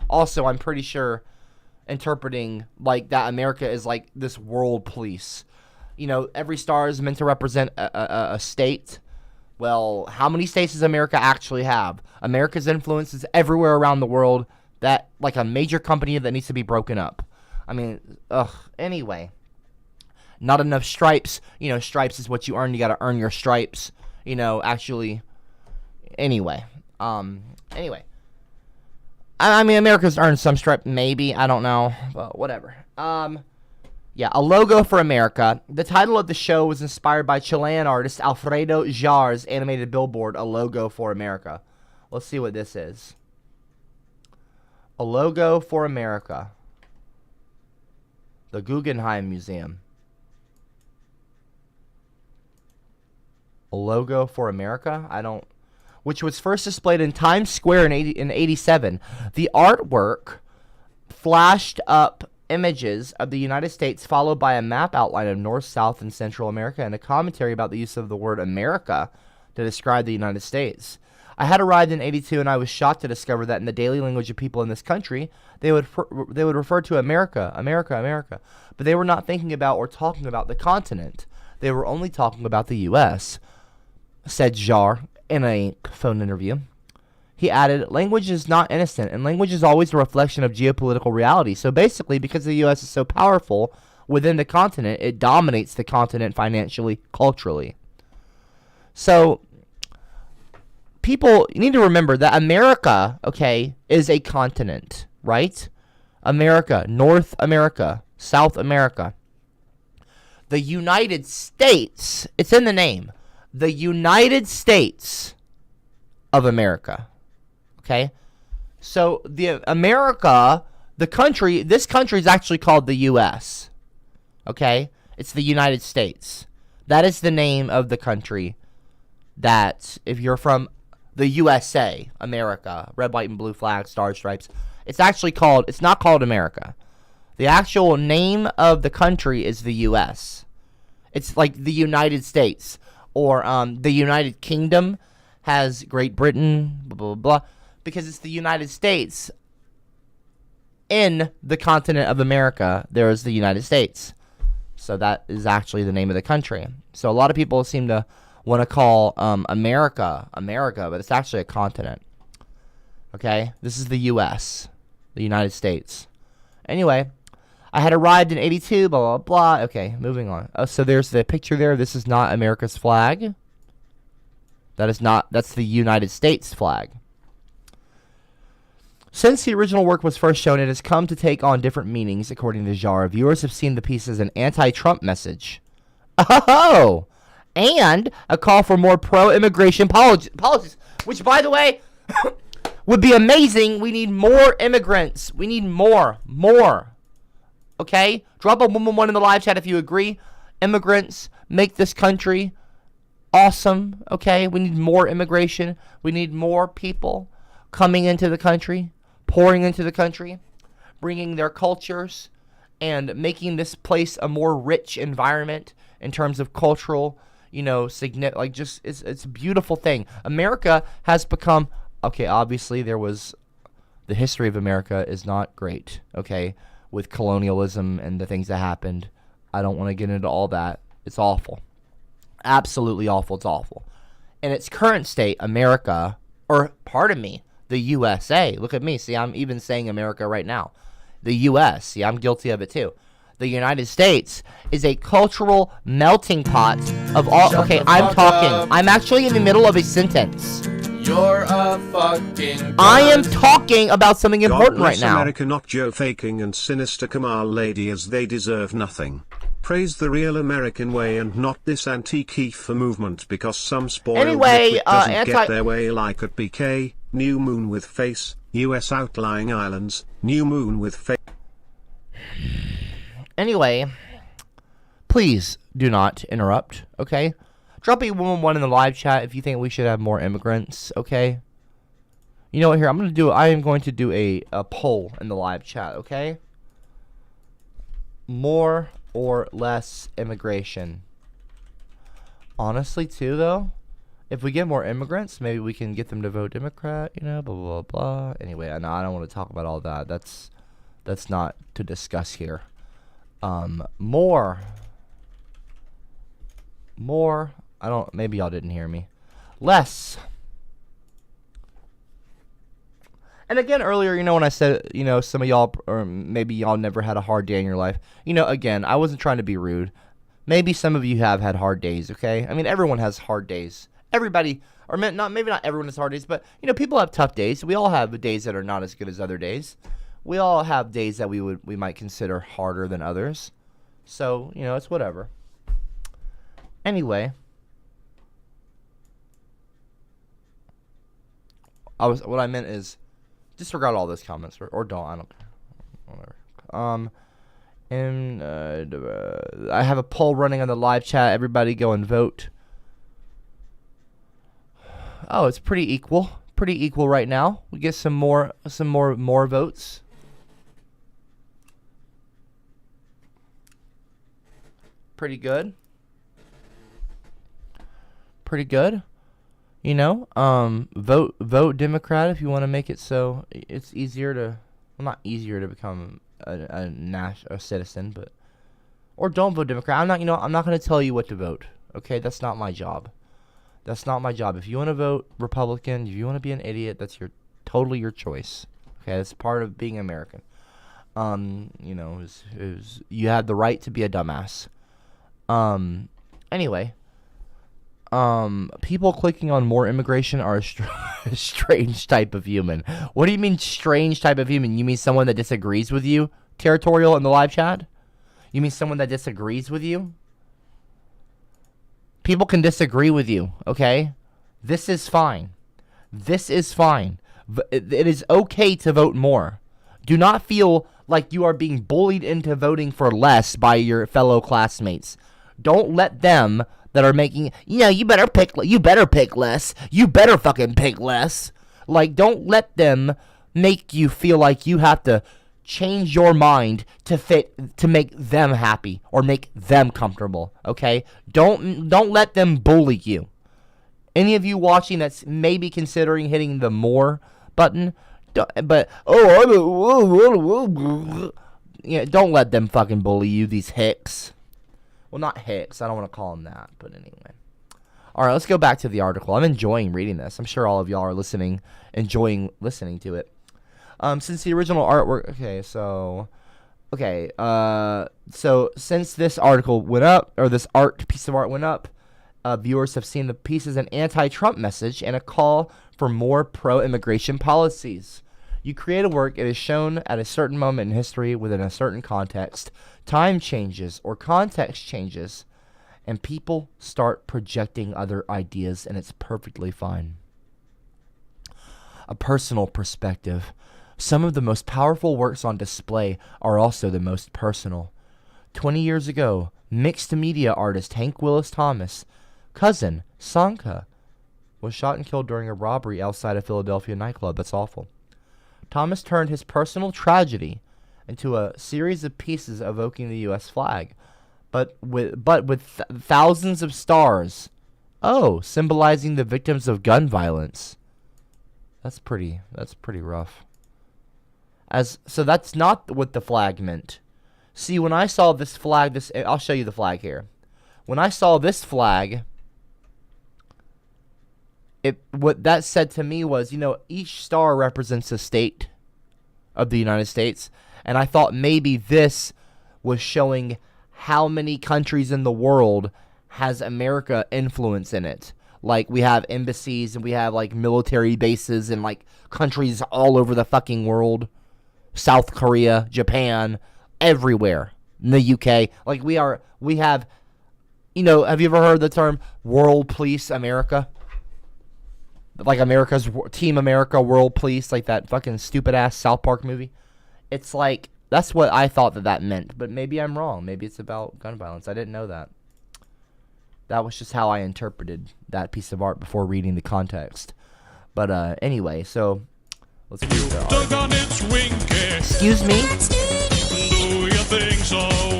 also, I'm pretty sure, interpreting like that America is like this world police. Every star is meant to represent a state. Well, how many states does America actually have? America's influence is everywhere around the world. That, like a major company that needs to be broken up. I mean, anyway. Not enough stripes. Stripes is what you earn. You gotta earn your stripes. Actually. Anyway. Anyway. I mean, America's earned some stripe, maybe. I don't know. But whatever. Yeah, a logo for America. The title of the show was inspired by Chilean artist Alfredo Jar's animated billboard, A Logo for America. Let's see what this is. A logo for America. The Guggenheim Museum. A logo for America? Which was first displayed in Times Square in 87. The artwork flashed up images of the United States, followed by a map outline of North, South, and Central America, and a commentary about the use of the word America to describe the United States. I had arrived in 82, and I was shocked to discover that in the daily language of people in this country, they would refer to America, America, America. But they were not thinking about or talking about the continent. They were only talking about the U.S., said Jarre in a phone interview. He added, language is not innocent, and language is always a reflection of geopolitical reality. So basically, because the U.S. is so powerful within the continent, it dominates the continent financially, culturally. So people, you need to remember that America, okay, is a continent, right? America, North America, South America. The United States, it's in the name, the United States of America, okay? So the America, the country, this country is actually called the U.S., okay? It's the United States. That is the name of the country that, if you're from the USA, America, red, white, and blue flag, stars, stripes, it's actually called, it's not called America. The actual name of the country is the U.S. It's like the United States, or the United Kingdom has Great Britain, blah, blah, blah, because it's the United States. In the continent of America, there is the United States. So that is actually the name of the country. So a lot of people seem to want to call America, America, but it's actually a continent. Okay? This is the U.S., the United States. Anyway, I had arrived in 82, blah, blah, blah. Okay, moving on. So there's the picture there. This is not America's flag. That is not, that's the United States flag. Since the original work was first shown, it has come to take on different meanings, according to Jarre. Viewers have seen the piece as an anti-Trump message. Oh! And a call for more pro-immigration policies, which, by the way, would be amazing. We need more immigrants. We need more. Okay? Drop a 111 in the live chat if you agree. Immigrants make this country awesome. Okay? We need more immigration. We need more people coming into the country, pouring into the country, bringing their cultures, and making this place a more rich environment in terms of cultural, like just, it's a beautiful thing. America has become, okay, obviously the history of America is not great, okay, with colonialism and the things that happened. I don't want to get into all that. It's awful. Absolutely awful. It's awful. In its current state, America, or pardon me, the USA, look at me, see, I'm even saying America right now. The US, see, I'm guilty of it too. The United States is a cultural melting pot of all. Okay, I'm talking. I'm actually in the middle of a sentence.
You're a fucking.
I am talking about something important right now.
America, not Joe faking and sinister Kamal lady, as they deserve nothing. Praise the real American way and not this anti-Kiefer movement, because some spoiled nitwit doesn't get their way, like at BK, New Moon with face, US outlying islands, New Moon with face.
Anyway, please do not interrupt, okay? Drop a 111 in the live chat if you think we should have more immigrants, okay? You know what, here, I am going to do a poll in the live chat, okay? More or less immigration? Honestly, too, though, if we get more immigrants, maybe we can get them to vote Democrat, blah, blah, blah. Anyway, I don't want to talk about all that. That's not to discuss here. More, maybe y'all didn't hear me. Less. And again, earlier, when I said, some of y'all, or maybe y'all never had a hard day in your life. Again, I wasn't trying to be rude. Maybe some of you have had hard days, okay? I mean, everyone has hard days. Everybody, or maybe not everyone has hard days, but, people have tough days. We all have days that are not as good as other days. We all have days that we might consider harder than others. So, it's whatever. Anyway. What I meant is, disregard all those comments, or don't, I don't care. Whatever. I have a poll running on the live chat. Everybody go and vote. Oh, it's pretty equal. Pretty equal right now. We get some more votes. Pretty good. Pretty good. You know, vote Democrat if you want to make it so it's easier to, well, not easier to become a citizen, but, or don't vote Democrat. I'm not going to tell you what to vote. Okay, that's not my job. That's not my job. If you want to vote Republican, if you want to be an idiot, that's totally your choice. Okay, that's part of being American. You know, you have the right to be a dumbass. Anyway. People clicking on more immigration are a strange type of human. What do you mean strange type of human? You mean someone that disagrees with you? Territorial in the live chat? You mean someone that disagrees with you? People can disagree with you, okay? This is fine. This is fine. It is okay to vote more. Do not feel like you are being bullied into voting for less by your fellow classmates. Don't let them that are making, you better pick less. You better fucking pick less. Like, don't let them make you feel like you have to change your mind to make them happy or make them comfortable, okay? Don't let them bully you. Any of you watching that's maybe considering hitting the more button, don't let them fucking bully you, these hicks. Well, not hicks. I don't want to call them that, but anyway. All right, let's go back to the article. I'm enjoying reading this. I'm sure all of y'all are enjoying listening to it. Since the original artwork, so since this article went up, or this piece of art went up, viewers have seen the piece as an anti-Trump message and a call for more pro-immigration policies. You create a work, it is shown at a certain moment in history within a certain context. Time changes or context changes, and people start projecting other ideas, and it's perfectly fine. A personal perspective. Some of the most powerful works on display are also the most personal. 20 years ago, mixed media artist Hank Willis Thomas' cousin, Sanka, was shot and killed during a robbery outside a Philadelphia nightclub. That's awful. Thomas turned his personal tragedy into a series of pieces evoking the U.S. flag, but with thousands of stars. Oh, symbolizing the victims of gun violence. That's pretty rough. So that's not what the flag meant. See, when I saw this flag, I'll show you the flag here. When I saw this flag, what that said to me was, each star represents a state of the United States, and I thought maybe this was showing how many countries in the world has America influence in it. Like, we have embassies and we have, like, military bases in, like, countries all over the fucking world. South Korea, Japan, everywhere. In the UK. Like, we have, have you ever heard the term World Police America? Like America's Team America, World Police, like that fucking stupid-ass South Park movie. It's like, that's what I thought that meant. But maybe I'm wrong. Maybe it's about gun violence. I didn't know that. That was just how I interpreted that piece of art before reading the context. But anyway, so let's do the Excuse me?
Do you think so?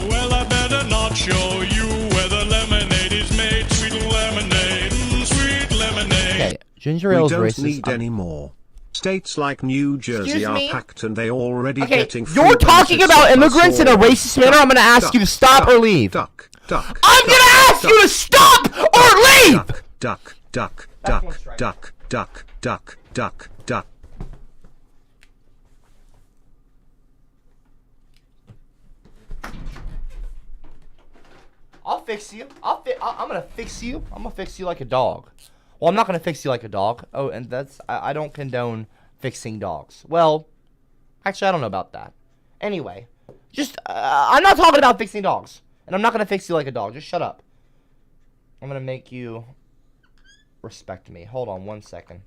Well, I better not show you where the lemonade is made. Sweet lemonade, sweet lemonade.
Okay, ginger ale is racist.
We don't need any more. States like New Jersey are packed and they already getting free
you're talking about immigrants in a racist manner. I'm going to ask you to stop or leave. I'm going to ask you to stop or leave!
Duck.
I'll fix you. I'm going to fix you. I'm going to fix you like a dog. Well, I'm not going to fix you like a dog. Oh, and I don't condone fixing dogs. Well, actually, I don't know about that. Anyway, just, I'm not talking about fixing dogs. And I'm not going to fix you like a dog. Just shut up. I'm going to make you respect me. Hold on 1 second.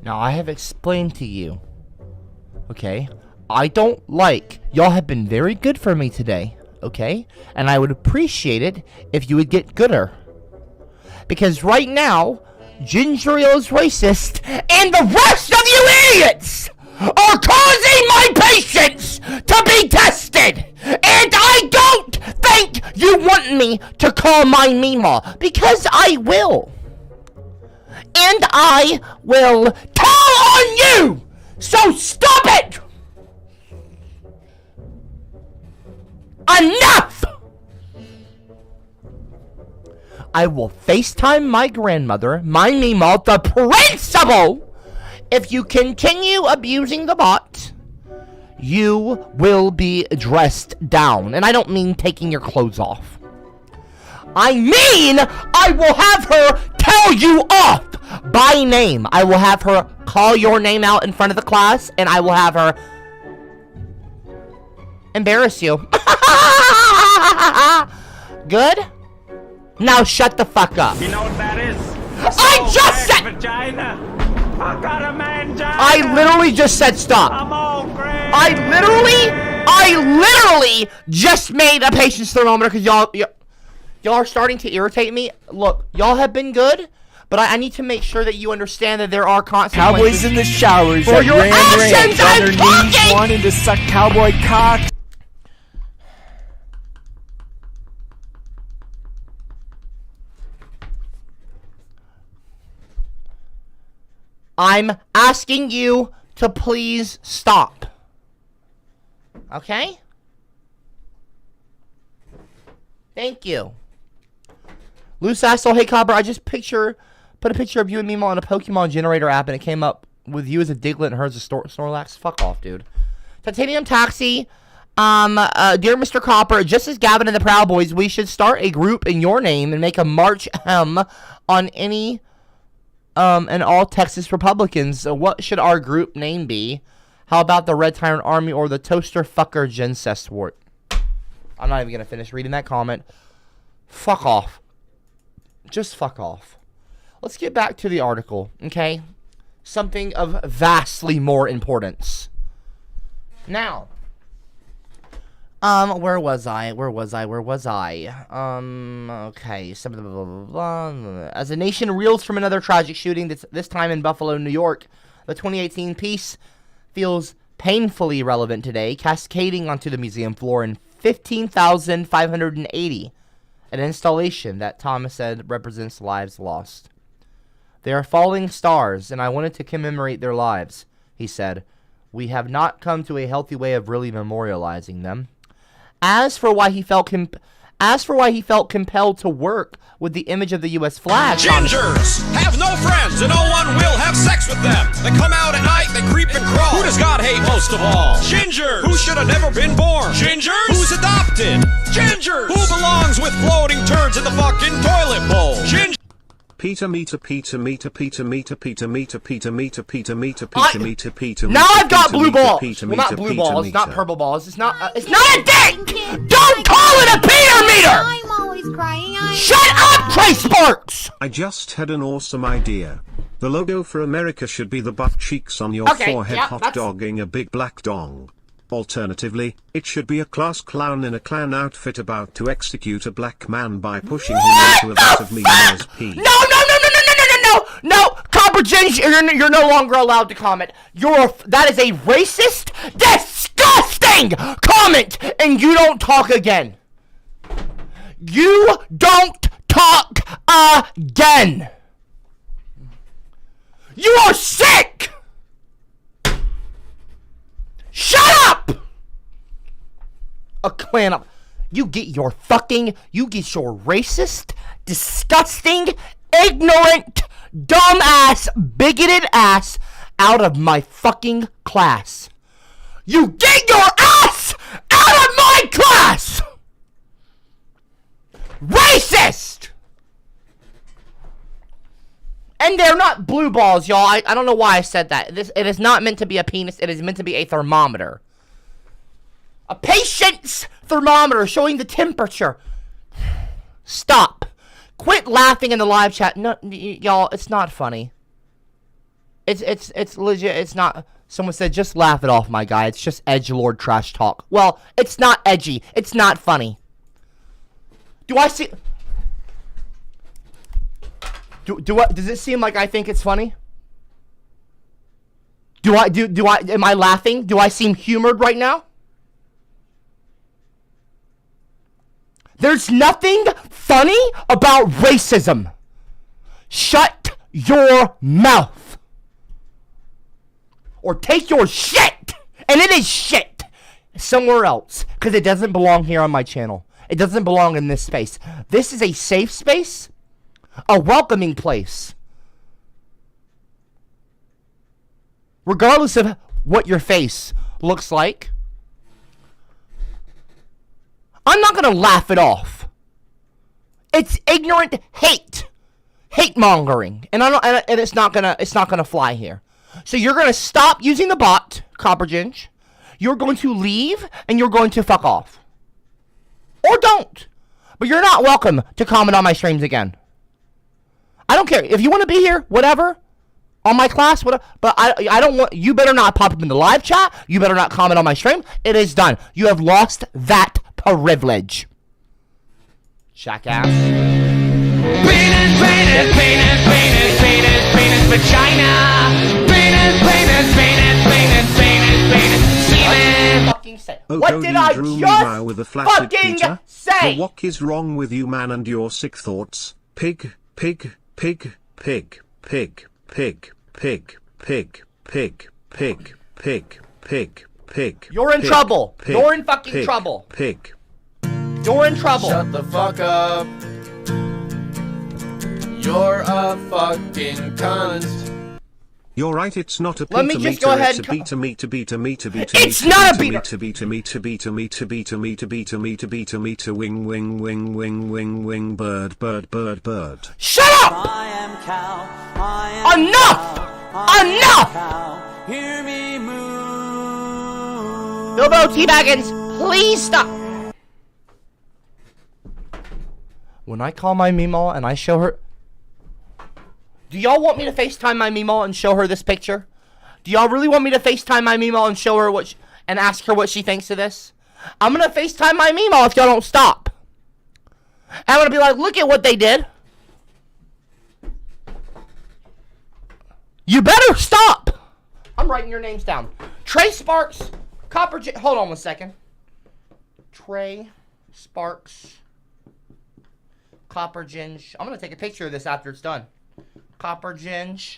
Now, I have explained to you, okay? I don't like, y'all have been very good for me today, okay? And I would appreciate it if you would get gooder. Because right now, Ginger Ale is racist, and the rest of you idiots are causing my patience to be tested! And I don't think you want me to call my Meemaw, because I will. And I will tell on you! So stop it! Enough! I will FaceTime my grandmother, my Meemaw, the principal! If you continue abusing the bot, you will be dressed down. And I don't mean taking your clothes off. I mean, I will have her tell you off by name. I will have her call your name out in front of the class, and I will have her embarrass you. Good? Now shut the fuck up.
You know what that is?
I just said
vagina. I got a mangina.
I literally just said stop.
I'm all gray.
I literally just made a patience thermometer because y'all are starting to irritate me. Look, y'all have been good, but I need to make sure that you understand that there are consequences.
Cowboys in the showers
for your actions.
On their knees, wanting to suck cowboy cock.
I'm asking you to please stop. Okay? Thank you. Loose Asshole, hey Copper, I just put a picture of you and Meemaw on a Pokemon generator app and it came up with you as a Diglett and her as a Snorlax. Fuck off, dude. Titanium Taxi, dear Mr. Copper, just as Gavin and the Proud Boys, we should start a group in your name and make a march on any and all Texas Republicans. What should our group name be? How about the Red Tyrant Army or the Toaster Fucker Gencestwort? I'm not even going to finish reading that comment. Fuck off. Just fuck off. Let's get back to the article, okay? Something of vastly more importance. Now, where was I? Okay, some blah, blah, blah, blah. As a nation reels from another tragic shooting, this time in Buffalo, New York, the 2018 piece feels painfully relevant today, cascading onto the museum floor in 15,580, an installation that Thomas said represents lives lost. They are falling stars, and I wanted to commemorate their lives, he said. We have not come to a healthy way of really memorializing them. As for why he felt compelled to work with the image of the U.S. flag.
Gingers have no friends and no one will have sex with them. They come out at night, they creep and crawl. Who does God hate most of all? Gingers, who should have never been born. Gingers, who's adopted. Gingers, who belongs with floating turds in the fucking toilet bowl. Gingers.
Peter meter Peter meter Peter meter Peter meter Peter meter Peter meter Peter meter Peter.
Now I've got blue balls. Well, not blue balls, not purple balls. It's not a dick. Don't call it a Peter meter.
I'm always crying.
Shut up, Trey Sparks.
I just had an awesome idea. The logo for America should be the butt cheeks on your forehead, hot dogging a big black dong. Alternatively, it should be a class clown in a clown outfit about to execute a black man by pushing him into a vat of meaningless pee.
No, Copper Ginger, you're no longer allowed to comment. That is a racist, disgusting comment, and you don't talk again. You don't talk again. You are sick. Shut up! A clan of... You get your racist, disgusting, ignorant, dumbass, bigoted ass out of my fucking class. You get your ass out of my class! Racist! And they're not blue balls, y'all. I don't know why I said that. It is not meant to be a penis. It is meant to be a thermometer. A patient's thermometer showing the temperature. Stop. Quit laughing in the live chat. No, y'all, it's not funny. It's legit. It's not. Someone said, just laugh it off, my guy. It's just edgelord trash talk. Well, it's not edgy. It's not funny. Do I see... Does it seem like I think it's funny? Am I laughing? Do I seem humored right now? There's nothing funny about racism. Shut your mouth. Or take your shit, and it is shit, somewhere else. Because it doesn't belong here on my channel. It doesn't belong in this space. This is a safe space. A welcoming place. Regardless of what your face looks like. I'm not going to laugh it off. It's ignorant hate. Hate mongering. And it's not gonna fly here. So you're going to stop using the bot, CopperCab. You're going to leave, and you're going to fuck off. Or don't. But you're not welcome to comment on my streams again. I don't care. If you want to be here, whatever. On my class, whatever. But I don't want... You better not pop up in the live chat. You better not comment on my stream. It is done. You have lost that privilege. Jackass.
Penis, vagina.
What did I just
with a
fucking say?
What is wrong with you, man, and your sick thoughts? Pig.
You're in trouble. You're in fucking trouble. You're in trouble.
Shut the fuck up. You're a fucking cunt.
You're right, it's not a
Let me just go ahead
it's a beta meter.
It's not a beta.
Meter wing bird.
Shut up! Enough! Enough!
Hear me move.
Bilbo T-Baggins, please stop. When I call my Meemaw and I show her... Do y'all want me to FaceTime my Meemaw and show her this picture? Do y'all really want me to FaceTime my Meemaw and show her and ask her what she thinks of this? I'm gonna FaceTime my Meemaw if y'all don't stop. And I'm gonna be like, look at what they did. You better stop. I'm writing your names down. Trey Sparks, CopperCab. Hold on 1 second. Trey Sparks, CopperCab. I'm gonna take a picture of this after it's done. CopperCab.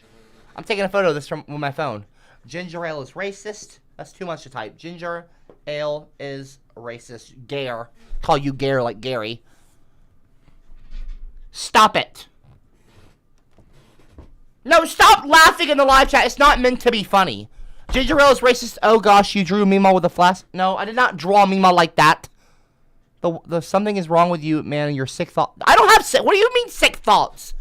I'm taking a photo of this with my phone. Ginger ale is racist. That's too much to type. Ginger ale is racist. Gare. Call you Gare like Gary. Stop it. No, stop laughing in the live chat. It's not meant to be funny. Ginger ale is racist. Oh gosh, you drew Meemaw with a flash. No, I did not draw Meemaw like that. The something is wrong with you, man, and your sick thoughts. I don't have sick. What do you mean sick thoughts?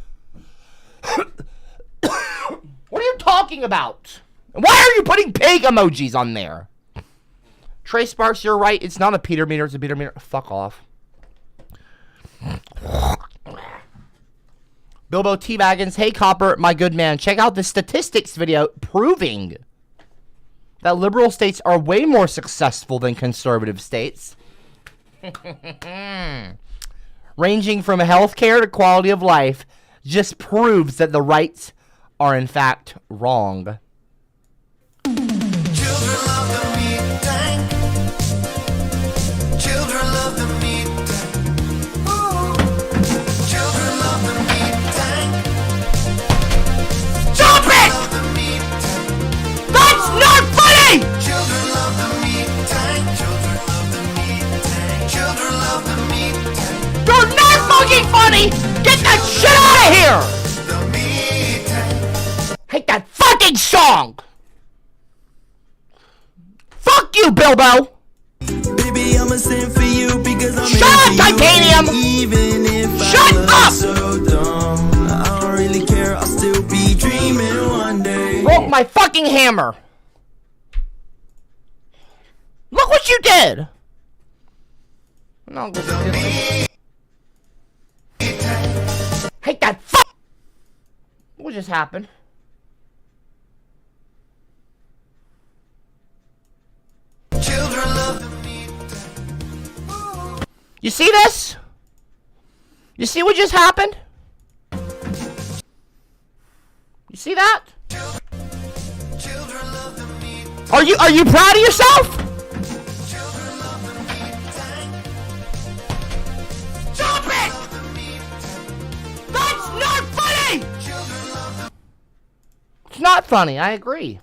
What are you talking about? Why are you putting pig emojis on there? Trey Sparks, you're right. It's not a Peter meter. It's a Peter meter. Fuck off. Bilbo T-Baggins. Hey, Copper, my good man. Check out the statistics video proving that liberal states are way more successful than conservative states. Ranging from healthcare to quality of life just proves that the rights are in fact wrong.
Children love the meat tank. Children love the meat tank. Ooh. Children love the meat tank.
Stop it!
Love the meat tank.
That's not funny!
Children love the meat tank. Children love the meat tank. Children love the meat tank.
You're not fucking funny! Get that shit out of here!
The meat tank.
Hate that fucking song! Fuck you, Bilbo!
Baby, I'ma sing for you because I'm
Shut up, Titanium!
Even if
Shut
I
up!
so dumb, I don't really care. I'll still be dreaming one day.
Broke my fucking hammer. Look what you did! No, hate that fuck! What just happened? You see this? You see what just happened? You see that? Are you proud of yourself? Stop it! That's not funny! It's not funny, I agree.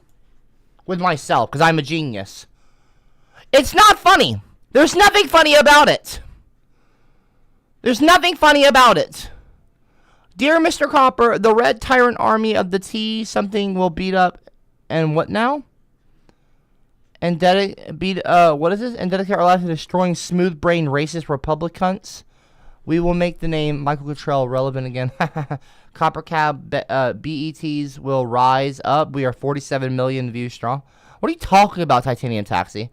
With myself, because I'm a genius. It's not funny. There's nothing funny about it. There's nothing funny about it. Dear Mr. Copper, the Red Tyrant Army of the T something will beat up and what now? And what is this? And dedicate our life to destroying smooth-brained racist Republicans. We will make the name Michael Cottrell relevant again. CopperCab BETs will rise up. We are 47 million views strong. What are you talking about, Titanium Taxi?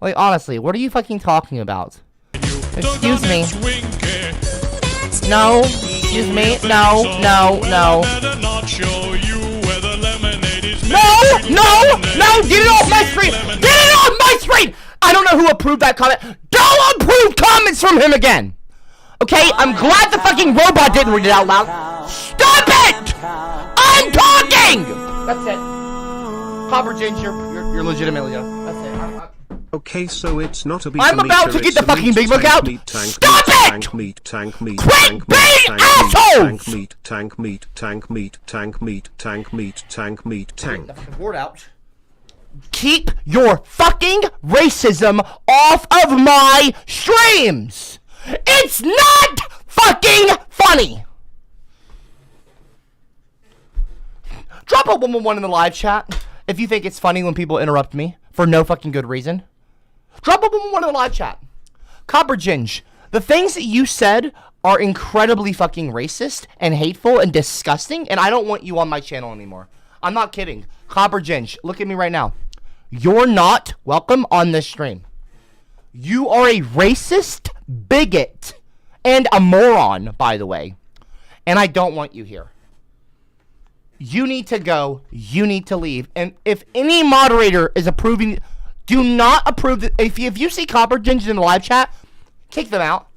Like, honestly, what are you fucking talking about? Excuse me. No. Excuse me. No. No. No. No. Get it off my screen. Get it off my screen. I don't know who approved that comment. Don't approve comments from him again. Okay? I'm glad the fucking robot didn't read it out loud. Stop it! I'm talking! That's it. Copper Ginger, you're legitimately done. That's it.
Okay, so it's not a beat.
I'm about to get the fucking big book out. Stop it!
Tank meat, tank meat,
quit being assholes!
Tank meat, tank meat, tank meat, tank meat, tank meat, tank.
Get the fucking word out. Keep your fucking racism off of my streams. It's not fucking funny. Drop a 111 in the live chat if you think it's funny when people interrupt me for no fucking good reason. Drop a 111 in the live chat. Copper Ginge, the things that you said are incredibly fucking racist and hateful and disgusting, and I don't want you on my channel anymore. I'm not kidding. Copper Ginge, look at me right now. You're not welcome on this stream. You are a racist bigot and a moron, by the way. And I don't want you here. You need to go. You need to leave. And if any moderator is approving, do not approve. If you see Copper Ginger in the live chat, kick them out.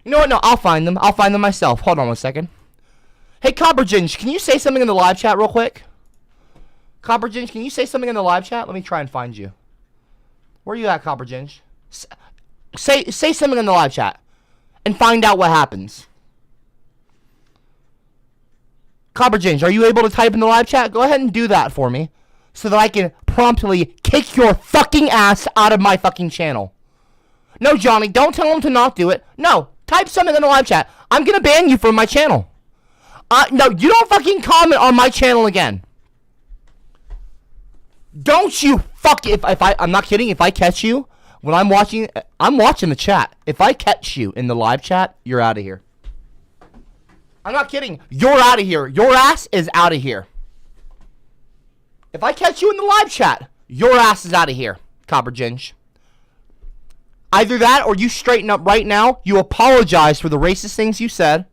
You know what? No, I'll find them. I'll find them myself. Hold on one second. Hey, Copper Ginger, can you say something in the live chat real quick? Copper Ginger, can you say something in the live chat? Let me try and find you. Where are you at, Copper Ginger? Say something in the live chat and find out what happens. Copper Ginge, are you able to type in the live chat? Go ahead and do that for me so that I can promptly kick your fucking ass out of my fucking channel. No, Johnny, don't tell him to not do it. No, type something in the live chat. I'm going to ban you from my channel. No, you don't fucking comment on my channel again. Don't you fuck I'm not kidding. If I catch you when I'm watching the chat. If I catch you in the live chat, you're out of here. I'm not kidding. You're out of here. Your ass is out of here. If I catch you in the live chat, your ass is out of here, Copper Ginge. Either that or you straighten up right now, you apologize for the racist things you said,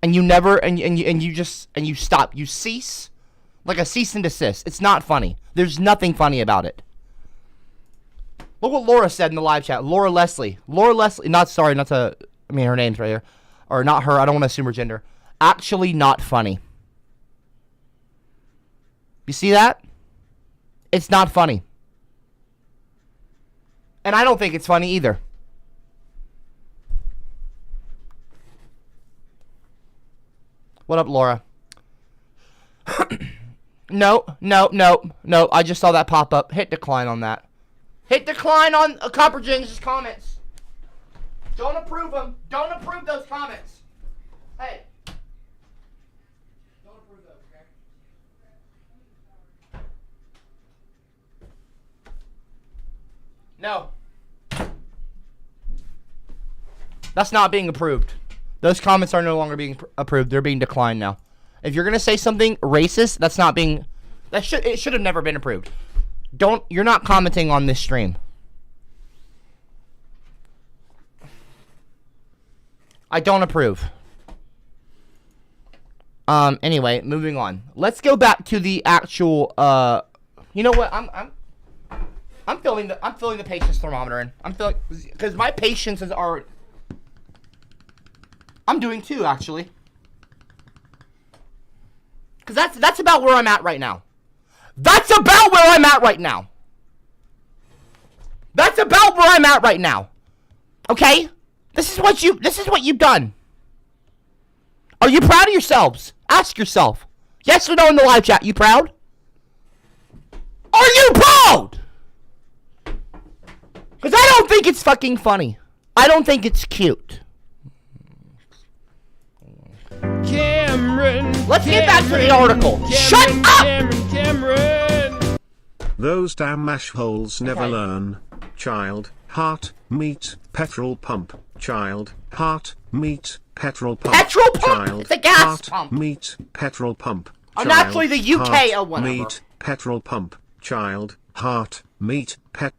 and you never, and you stop. You cease, like a cease and desist. It's not funny. There's nothing funny about it. Look what Laura said in the live chat. Laura Leslie, her name's right here. Or not her, I don't want to assume her gender. Actually not funny. You see that? It's not funny. And I don't think it's funny either. What up, Laura? No. I just saw that pop up. Hit decline on that. Hit decline on Copper Ginger's comments. Don't approve them. Don't approve those comments. Hey. Don't approve those, okay? No. That's not being approved. Those comments are no longer being approved. They're being declined now. If you're gonna say something racist, that's not being. It should have never been approved. You're not commenting on this stream. I don't approve. Anyway, moving on. Let's go back to the actual. You know what? I'm feeling the patience thermometer in. I'm feeling because my patience is already. I'm doing 2, actually. Because that's about where I'm at right now. That's about where I'm at right now. That's about where I'm at right now. Okay? This is what you've done. Are you proud of yourselves? Ask yourself. Yes or no in the live chat. You proud? Are you proud? Because I don't think it's fucking funny. I don't think it's cute.
Cameron.
Let's get back to the article. Shut up!
Cameron.
Those damn mash holes never learn. Child, heart, meat, petrol pump. Child, heart, meat, petrol pump.
Petrol pump?
Child,
It's a gas
heart,
pump.
Meat, petrol pump.
I'm
Child,
actually the UK
heart,
or whatever.
Meat, petrol pump. Child, heart, meat, pet.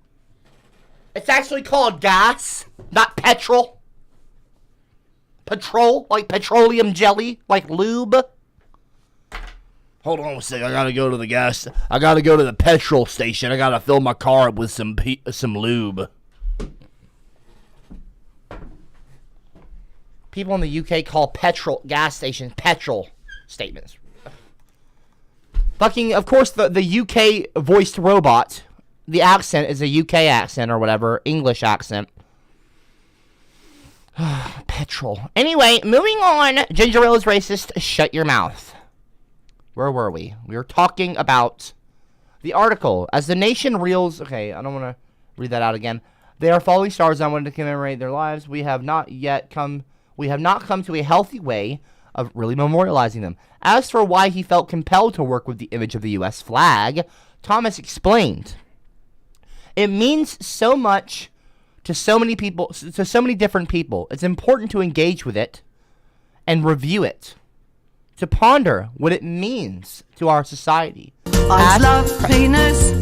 It's actually called gas, not petrol. Petrol, like petroleum jelly, like lube. Hold on a second, I gotta go to the gas. I gotta go to the petrol station. I gotta fill my car up with some lube. People in the UK call gas stations petrol statements. Fucking, of course, the UK voiced robot, the accent is a UK accent or whatever, English accent. Petrol. Anyway, moving on. Ginger Ale is racist. Shut your mouth. Where were we? We were talking about the article. As the nation reels... Okay, I don't want to read that out again. They are falling stars. I wanted to commemorate their lives. We have not come to a healthy way of really memorializing them. As for why he felt compelled to work with the image of the U.S. flag, Thomas explained. It means so much to so many people, to so many different people. It's important to engage with it and review it, to ponder what it means to our society.
I love penis.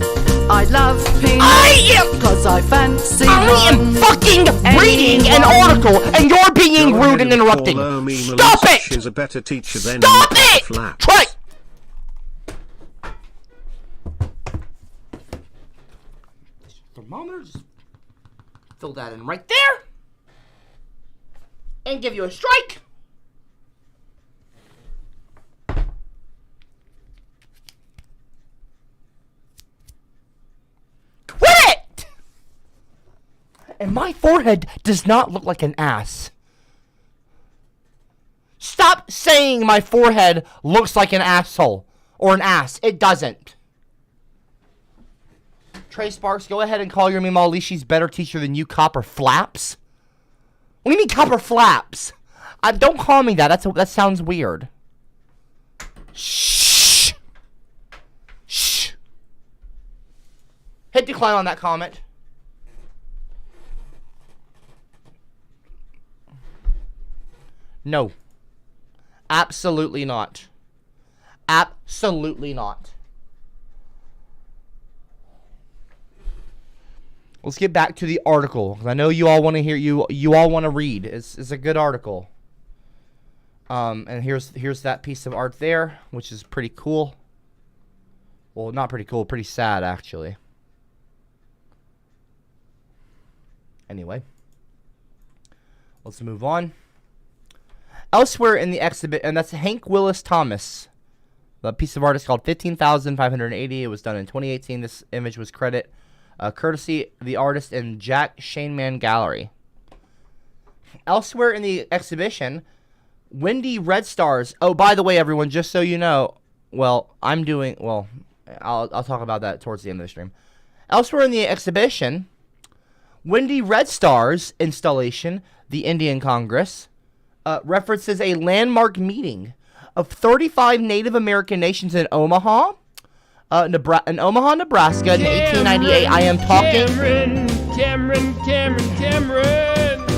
I love penis. Because I fancy
I am fucking reading an article and you're being rude and interrupting. Stop it!
She's a better teacher than
Stop it! Try. Thermometer, just fill that in right there and give you a strike. Quit it! And my forehead does not look like an ass. Stop saying my forehead looks like an asshole or an ass. It doesn't. Trey Sparks, go ahead and call your Meemaw Lee. She's better teacher than you, Copper Flaps. What do you mean Copper Flaps? Don't call me that. That sounds weird. Shh. Shh. Hit decline on that comment. No. Absolutely not. Absolutely not. Let's get back to the article. I know you all want to hear you all want to read. It's a good article. And here's that piece of art there, which is pretty cool. Well, not pretty cool, pretty sad actually. Anyway, let's move on. Elsewhere in the exhibit, and that's Hank Willis Thomas. The piece of art is called 15,580. It was done in 2018. This image was courtesy the artist in Jack Shaneman Gallery. Elsewhere in the exhibition, Wendy Red Stars. Oh, by the way, everyone, just so you know, I'll talk about that towards the end of the stream. Elsewhere in the exhibition, Wendy Red Stars installation, the Indian Congress, references a landmark meeting of 35 Native American nations in Omaha, Nebraska in 1898. I am talking. Cameron.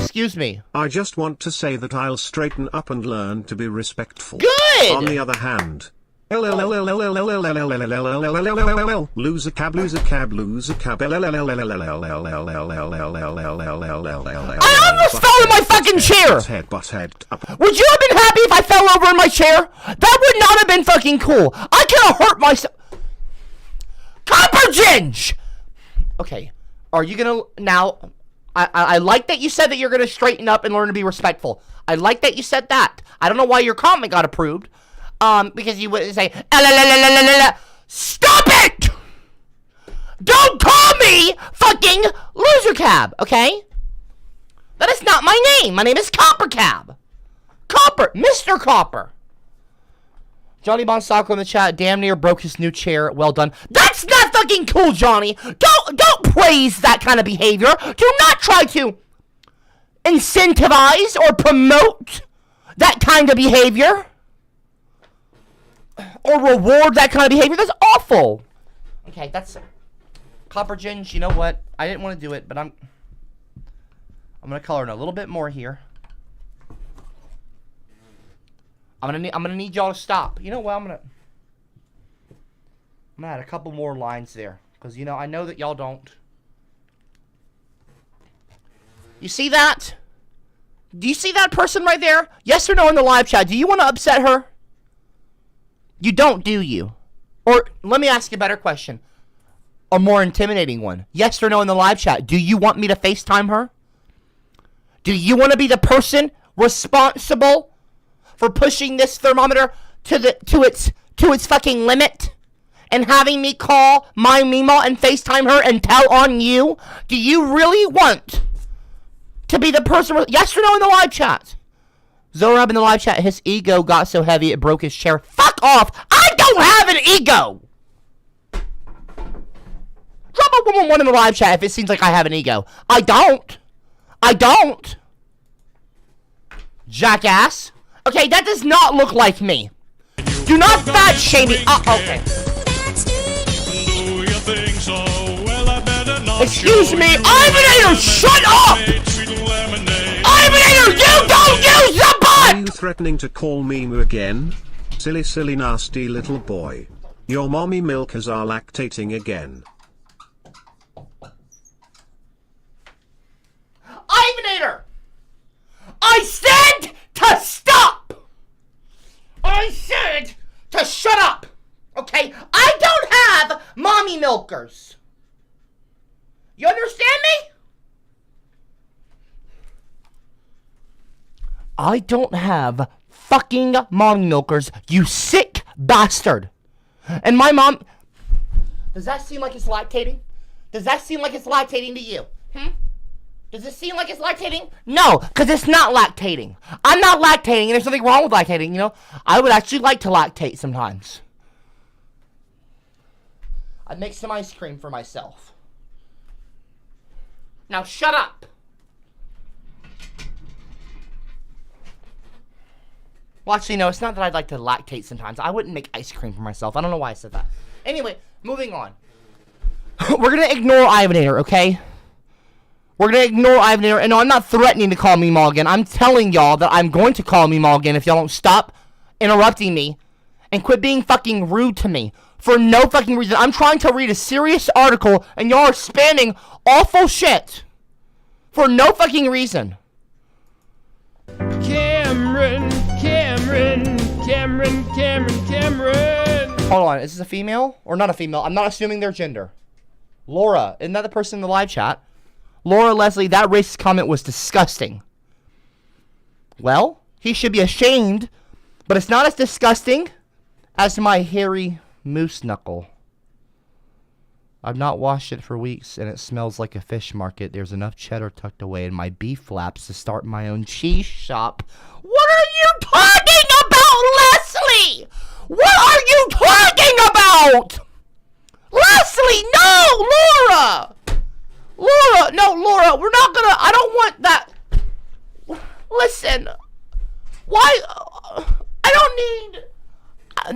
Excuse me.
I just want to say that I'll straighten up and learn to be respectful.
Good!
On the other hand, lose a cab.
I almost fell in my fucking chair!
Head up.
Would you have been happy if I fell over in my chair? That would not have been fucking cool. I could have hurt myself. Copper Ginge! Okay, are you gonna now? I like that you said that you're going to straighten up and learn to be respectful. I like that you said that. I don't know why your comment got approved. Because you would say, stop it! Don't call me fucking loser cab, okay? That is not my name. My name is CopperCab. Copper, Mr. Copper. Johnny Bonsaco in the chat, damn near broke his new chair. Well done. That's not fucking cool, Johnny. Don't praise that kind of behavior. Do not try to incentivize or promote that kind of behavior. Or reward that kind of behavior. That's awful. Okay, that's Copper Ginge. You know what? I didn't want to do it, but I'm gonna color in a little bit more here. I'm gonna need y'all to stop. You know what? I'm gonna add a couple more lines there, because I know that y'all don't. You see that? Do you see that person right there? Yes or no in the live chat? Do you want to upset her? You don't, do you? Or let me ask you a better question. A more intimidating one. Yes or no in the live chat? Do you want me to FaceTime her? Do you want to be the person responsible for pushing this thermometer to its fucking limit and having me call my Meemaw and FaceTime her and tell on you? Do you really want to be the person? Yes or no in the live chat? Zorab in the live chat, his ego got so heavy it broke his chair. Fuck off! I don't have an ego! Drop a 111 in the live chat if it seems like I have an ego. I don't. I don't. Jackass. Okay, that does not look like me. Do not fat shame me. Okay. Excuse me, Ivonator, shut up! Ivonator, you don't use the butt!
Are you threatening to call me again? Silly, silly, nasty little boy. Your mommy milkers are lactating again.
Ivonator! I said to stop! I said to shut up! Okay? I don't have mommy milkers. You understand me? I don't have fucking mommy milkers, you sick bastard. And my mom... Does that seem like it's lactating? Does that seem like it's lactating to you? Does it seem like it's lactating? No, because it's not lactating. I'm not lactating, and there's nothing wrong with lactating, I would actually like to lactate sometimes. I'd make some ice cream for myself. Now shut up. Well, actually, no, it's not that I'd like to lactate sometimes. I wouldn't make ice cream for myself. I don't know why I said that. Anyway, moving on. We're going to ignore Ivonator, okay? We're going to ignore Ivonator. And no, I'm not threatening to call Meemaw again. I'm telling y'all that I'm going to call Meemaw again if y'all don't stop interrupting me and quit being fucking rude to me for no fucking reason. I'm trying to read a serious article and y'all are spamming awful shit for no fucking reason.
Cameron.
Hold on, is this a female? Or not a female? I'm not assuming their gender. Laura, isn't that the person in the live chat? Laura Leslie, that racist comment was disgusting. Well, he should be ashamed, but it's not as disgusting as my hairy moose knuckle. I've not washed it for weeks, and it smells like a fish market. There's enough cheddar tucked away in my beef flaps to start my own cheese shop. What are you talking about, Leslie? What are you talking about? Leslie, no, Laura! Laura, no, Laura, we're not gonna, I don't want that. Listen, why, I don't need,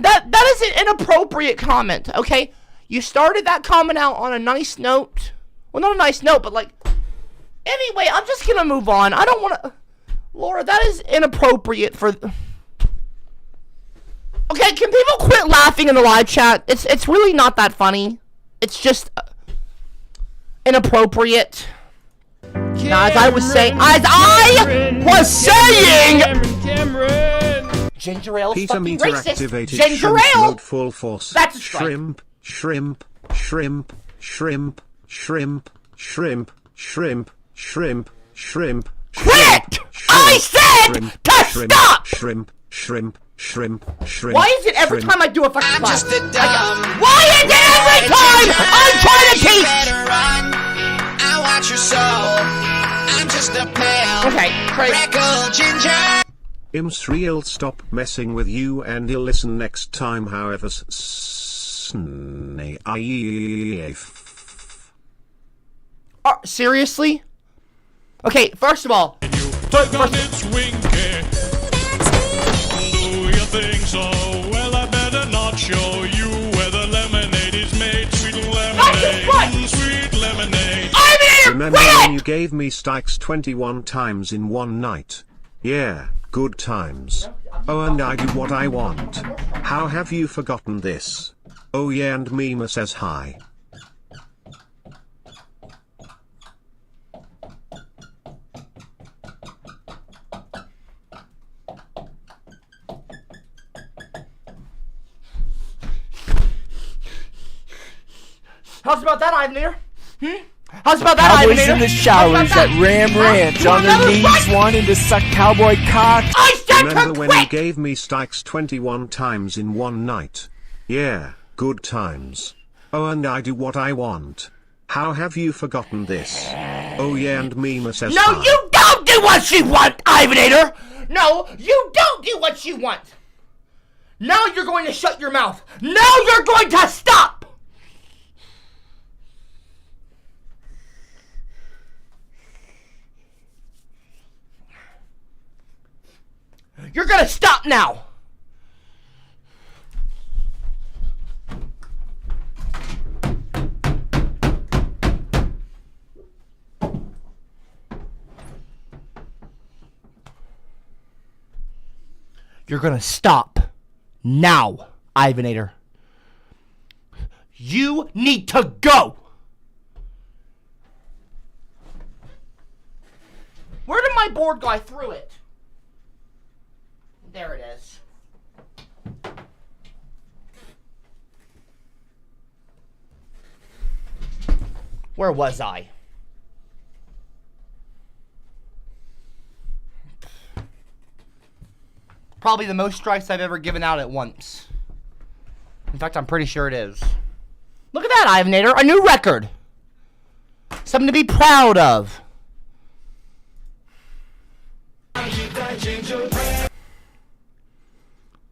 that is an inappropriate comment, okay? You started that comment out on a nice note. Well, not a nice note, but like, anyway, I'm just gonna move on. I don't wanna, Laura, that is inappropriate for, okay, can people quit laughing in the live chat? It's really not that funny. It's just inappropriate. Now, as I was saying, Ginger Ale's
Peter
fucking
Meter
racist.
activated
Ginger
shrimp
Ale.
mode full force.
That's a strike.
Shrimp, shrimp, shrimp, shrimp, shrimp, shrimp, shrimp, shrimp, shrimp,
Quit! I said to stop!
Shrimp, shrimp, shrimp, shrimp.
Why is it every time I do a fucking class?
Just a dumb.
Why is it every time I'm trying to teach?
Better run. I watch your soul. I'm just a pale.
Okay, crazy.
Freckled ginger.
Imsreal, stop messing with you and you'll listen next time. However,
seriously? Okay, first of all,
Its winky. Do you think so? Well, I better not show you where the lemonade is made. Sweet lemonade, sweet lemonade.
remember when you gave me Stikes 21 times in one night? Yeah, good times. Oh, and I do what I want. How have you forgotten this? Oh yeah, and Mima says hi.
How's about that, Ivan? How's about that,
Cowboys
Ivan?
in the showers at Ram Ranch on their knees wanting to suck cowboy cock.
Remember when you gave me Stikes 21 times in one night? Yeah, good times. Oh, and I do what I want. How have you forgotten this? Oh yeah, and Mima says
No,
hi.
you don't do what you want, Ivanator! No, you don't do what you want! Now you're going to shut your mouth! Now you're going to stop! You're gonna stop now! You're gonna stop now, Ivanator. You need to go! Where did my board go? I threw it. There it is. Where was I? Probably the most strikes I've ever given out at once. In fact, I'm pretty sure it is. Look at that, Ivanator. A new record. Something to be proud of.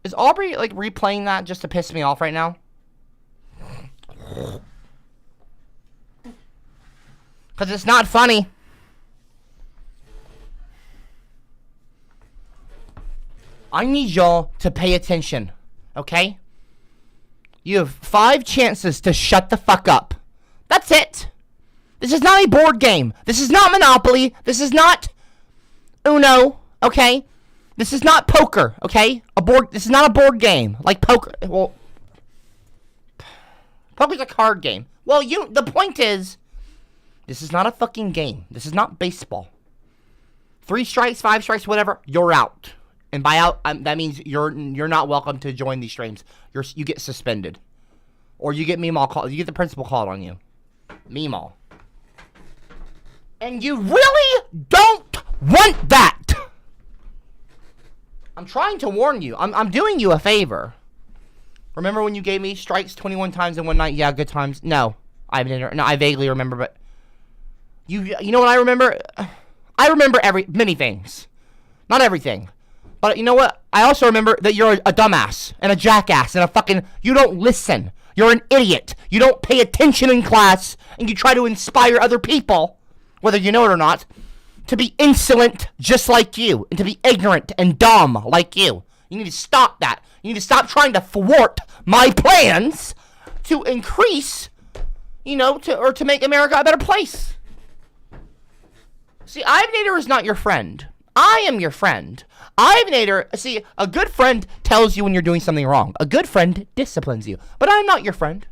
Is Aubrey, like, replaying that just to piss me off right now? Because it's not funny. I need y'all to pay attention, okay? You have 5 chances to shut the fuck up. That's it. This is not a board game. This is not Monopoly. This is not Uno, okay? This is not poker, okay? This is not a board game like poker. Well, poker's a card game. Well, the point is, this is not a fucking game. This is not baseball. 3 strikes, 5 strikes, whatever, you're out. And by out, that means you're not welcome to join these streams. You get suspended, or you get Meemaw called. You get the principal called on you. Meemaw. And you really don't want that. I'm trying to warn you. I'm doing you a favor. Remember when you gave me strikes 21 times in one night? Yeah, good times. No, I vaguely remember, but you know what I remember? I remember many things, not everything. But you know what? I also remember that you're a dumbass and a jackass and you don't listen. You're an idiot. You don't pay attention in class and you try to inspire other people, whether you know it or not, to be insolent just like you and to be ignorant and dumb like you. You need to stop that. You need to stop trying to thwart my plans to increase, to make America a better place. See, Ivanator is not your friend. I am your friend. Ivanator, see, a good friend tells you when you're doing something wrong. A good friend disciplines you. But I'm not your friend.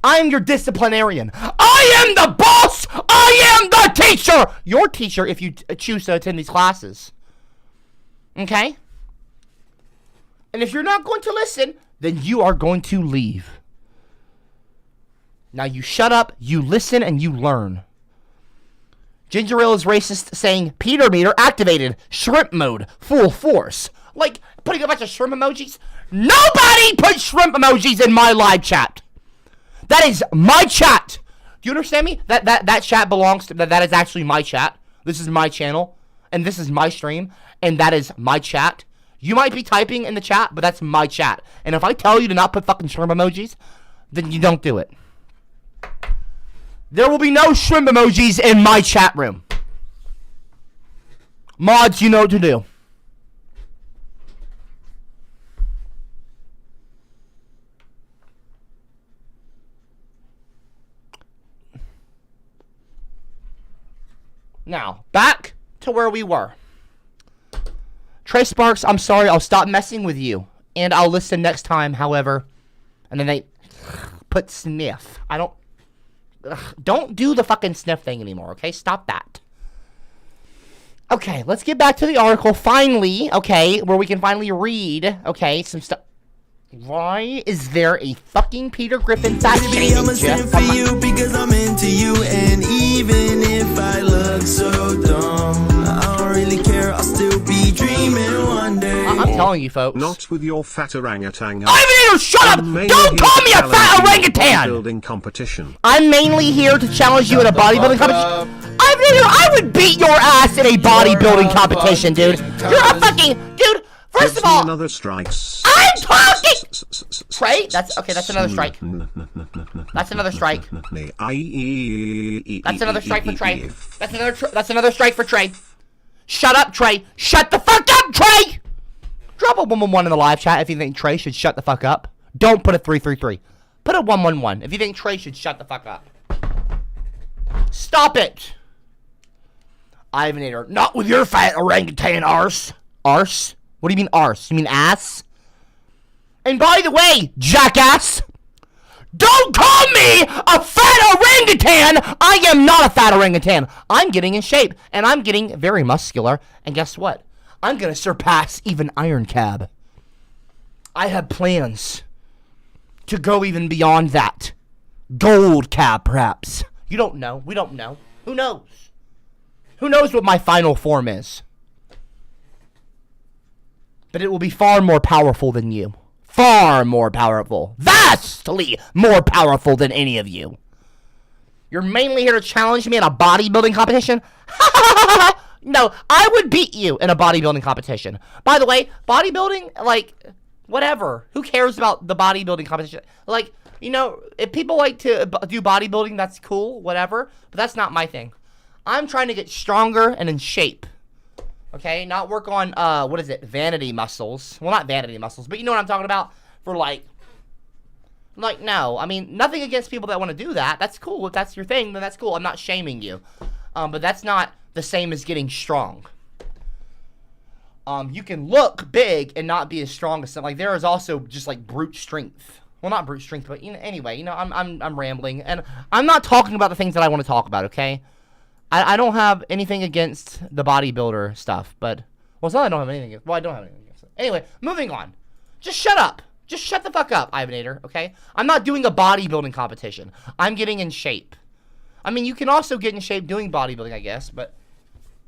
I am your disciplinarian. I am the boss! I am the teacher! Your teacher if you choose to attend these classes. Okay? And if you're not going to listen, then you are going to leave. Now you shut up, you listen, and you learn. Ginger Ale is racist, saying Peter meter activated. Shrimp mode. Full force. Like, putting a bunch of shrimp emojis. Nobody put shrimp emojis in my live chat. That is my chat. Do you understand me? That chat belongs to... That is actually my chat. This is my channel. And this is my stream. And that is my chat. You might be typing in the chat, but that's my chat. And if I tell you to not put fucking shrimp emojis, then you don't do it. There will be no shrimp emojis in my chat room. Mods, you know what to do. Now, back to where we were. Trey Sparks, I'm sorry, I'll stop messing with you. And I'll listen next time, however. And then they put sniff. I don't... Don't do the fucking sniff thing anymore, okay? Stop that. Okay, let's get back to the article, finally, okay, where we can finally read, okay, some stuff. Why is there a fucking Peter Griffin fat shaming
I'ma stand for you because I'm into you, and even if I look so dumb, I don't really care, I'll still be dreaming one day.
I'm telling you, folks.
Not with your fat orangutan.
Ivan, shut up! Don't call me a fat orangutan!
Bodybuilding competition.
I'm mainly here to challenge you in a bodybuilding competition. I would beat your ass in a bodybuilding competition, dude. You're a fucking... Dude, first of all...
Another strike.
I'm talking... Trey? That's another strike. That's another strike. That's another strike for Trey. That's another strike for Trey. Shut up, Trey. Shut the fuck up, Trey! Drop a 111 in the live chat if you think Trey should shut the fuck up. Don't put a 333. Put a 111 if you think Trey should shut the fuck up. Stop it! Ivanator, not with your fat orangutan arse. Arse? What do you mean arse? You mean ass? And by the way, jackass, don't call me a fat orangutan! I am not a fat orangutan. I'm getting in shape, and I'm getting very muscular. And guess what? I'm gonna surpass even Iron Cab. I have plans to go even beyond that. Gold Cab, perhaps. You don't know. We don't know. Who knows? Who knows what my final form is? But it will be far more powerful than you. Far more powerful. Vastly more powerful than any of you. You're mainly here to challenge me in a bodybuilding competition? No, I would beat you in a bodybuilding competition. By the way, bodybuilding, like, whatever. Who cares about the bodybuilding competition? Like, you know, if people like to do bodybuilding, that's cool, whatever. But that's not my thing. I'm trying to get stronger and in shape. Okay? Not work on, what is it? Vanity muscles. Well, not vanity muscles, but you know what I'm talking about? For, like, no. I mean, nothing against people that want to do that. That's cool. If that's your thing, then that's cool. I'm not shaming you. But that's not the same as getting strong. You can look big and not be as strong as some. Like, there is also just, like, brute strength. Well, not brute strength, but, you know, anyway, you know, I'm rambling. And I'm not talking about the things that I want to talk about, okay? I don't have anything against the bodybuilder stuff, but... Well, it's not that I don't have anything against... Well, I don't have anything against it. Anyway, moving on. Just shut up. Just shut the fuck up, Ivanator, okay? I'm not doing a bodybuilding competition. I'm getting in shape. I mean, you can also get in shape doing bodybuilding, I guess, but...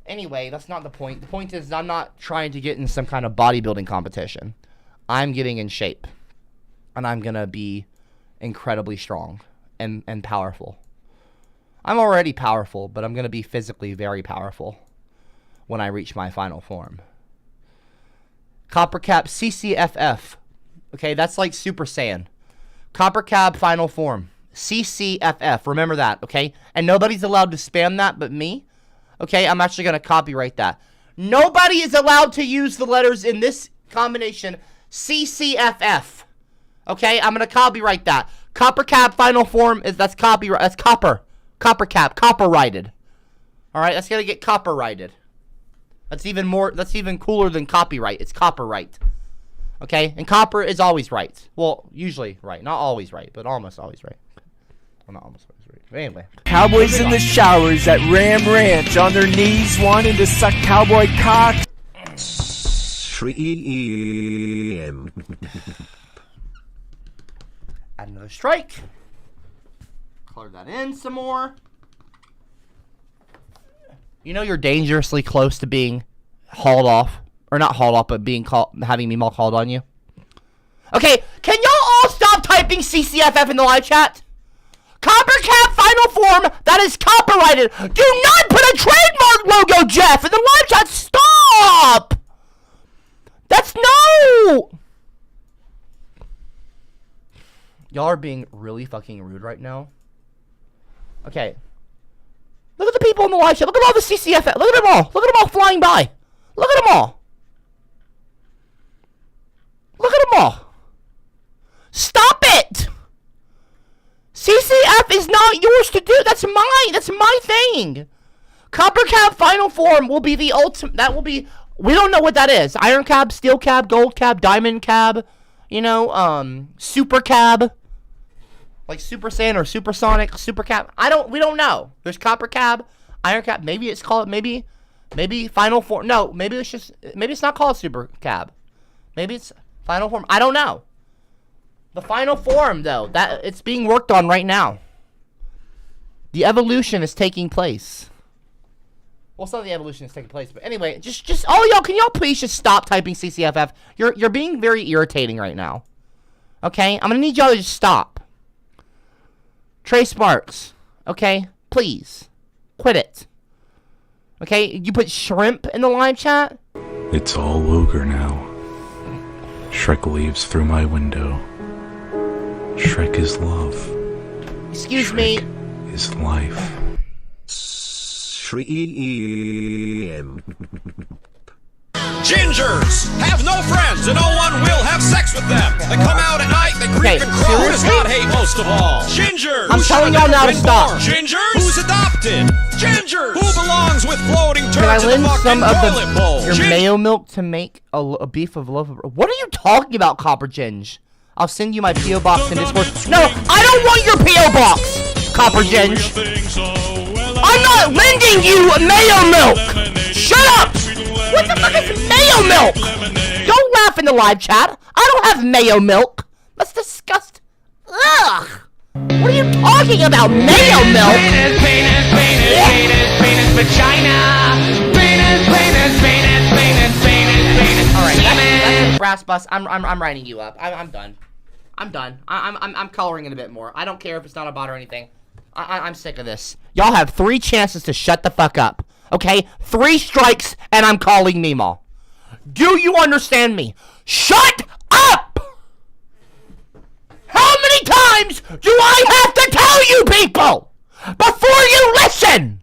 Anyway, that's not the point. The point is I'm not trying to get in some kind of bodybuilding competition. I'm getting in shape. And I'm gonna be incredibly strong and powerful. I'm already powerful, but I'm going to be physically very powerful when I reach my final form. CopperCab CCFF. Okay, that's like Super Saiyan. CopperCab final form. CCFF. Remember that, okay? And nobody's allowed to spam that but me. Okay, I'm actually going to copyright that. Nobody is allowed to use the letters in this combination CCFF. Okay, I'm going to copyright that. CopperCab final form that's copyright. That's copper. CopperCab, copyrighted. All right, that's gonna get copyrighted. That's even cooler than copyright. It's copyright. Okay, and copper is always right. Well, usually right, not always right, but almost always right. Well, not almost always right. But anyway,
Cowboys in the showers at Ram Ranch on their knees, wanting to suck cowboy cock.
Add another strike. Color that in some more. You know you're dangerously close to being hauled off. Or not hauled off, but being having Meemaw called on you. Okay, can y'all all stop typing CCFF in the live chat? CopperCab final form, that is copyrighted. Do not put a trademark logo, Jeff, in the live chat. Stop! That's no! Y'all are being really fucking rude right now. Okay. Look at the people in the live chat. Look at all the CCFF. Look at them all. Look at them all flying by. Look at them all. Look at them all. Stop it! CCF is not yours to do. That's mine. That's my thing. CopperCab final form will be the ultimate. That will be. We don't know what that is. Iron Cab, Steel Cab, Gold Cab, Diamond Cab. You know, Super Cab. Like Super Saiyan or Supersonic, Super Cab. We don't know. There's CopperCab, Iron Cab. Maybe it's called. Maybe final form. No. Maybe it's not called Super Cab. Maybe it's final form. I don't know. The final form, though, that it's being worked on right now. The evolution is taking place. Well, some of the evolution is taking place, but anyway, just all y'all, can y'all please just stop typing CCFF? You're being very irritating right now. Okay, I'm gonna need y'all to just stop. Trey Sparks, okay, please quit it. Okay, you put shrimp in the live chat.
It's all ogre now. Shrek leaves through my window. Shrek is love.
Excuse me.
Is life.
Gingers have no friends and no one will have sex with them. They come out at night, they creep and crawl. Who does God hate most of all? Gingers.
I'm telling y'all now to stop.
Gingers. Who's adopted? Gingers. Who belongs with floating turds
Can I lend
in the
some
fucking
of
toilet bowl?
your mayo milk to make a beef of loaf of... What are you talking about, Copper Ginge? I'll send you my P.O. box in Discord. No, I don't want your P.O. box, Copper Ginge. I'm not lending you mayo milk. Shut up. What the fuck is mayo milk? Don't laugh in the live chat. I don't have mayo milk. That's disgusting. Ugh. What are you talking about? Mayo milk?
Penis, vagina.
Alright, that's Brass Bus. I'm writing you up. I'm done. I'm done. I'm coloring it a bit more. I don't care if it's not a bot or anything. I'm sick of this. Y'all have 3 chances to shut the fuck up. Okay? 3 strikes and I'm calling Meemaw. Do you understand me? Shut up! How many times do I have to tell you people before you listen?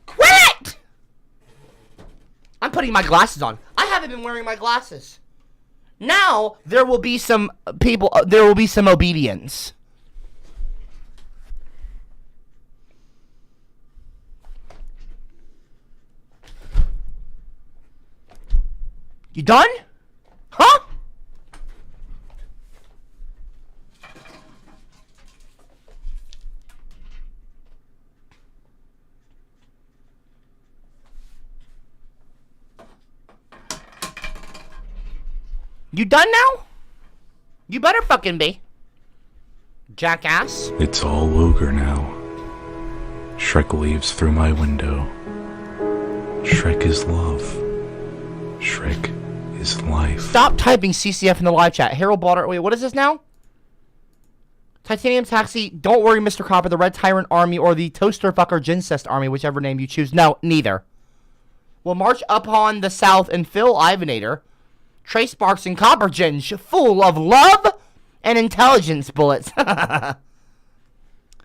Quit! I'm putting my glasses on. I haven't been wearing my glasses. Now, there will be some people, there will be some obedience. You done? Huh? You done now? You better fucking be. Jackass.
It's all ogre now. Shrek leaves through my window. Shrek is love. Shrek is life.
Stop typing CCF in the live chat. Harold Balder. Wait, what is this now? Titanium Taxi. Don't worry, Mr. Copper. The Red Tyrant Army or the Toaster Fucker Gincest Army, whichever name you choose. No, neither. Will march upon the south and Phil Ivanator, Trey Sparks, and Copper Ginge, full of love and intelligence bullets.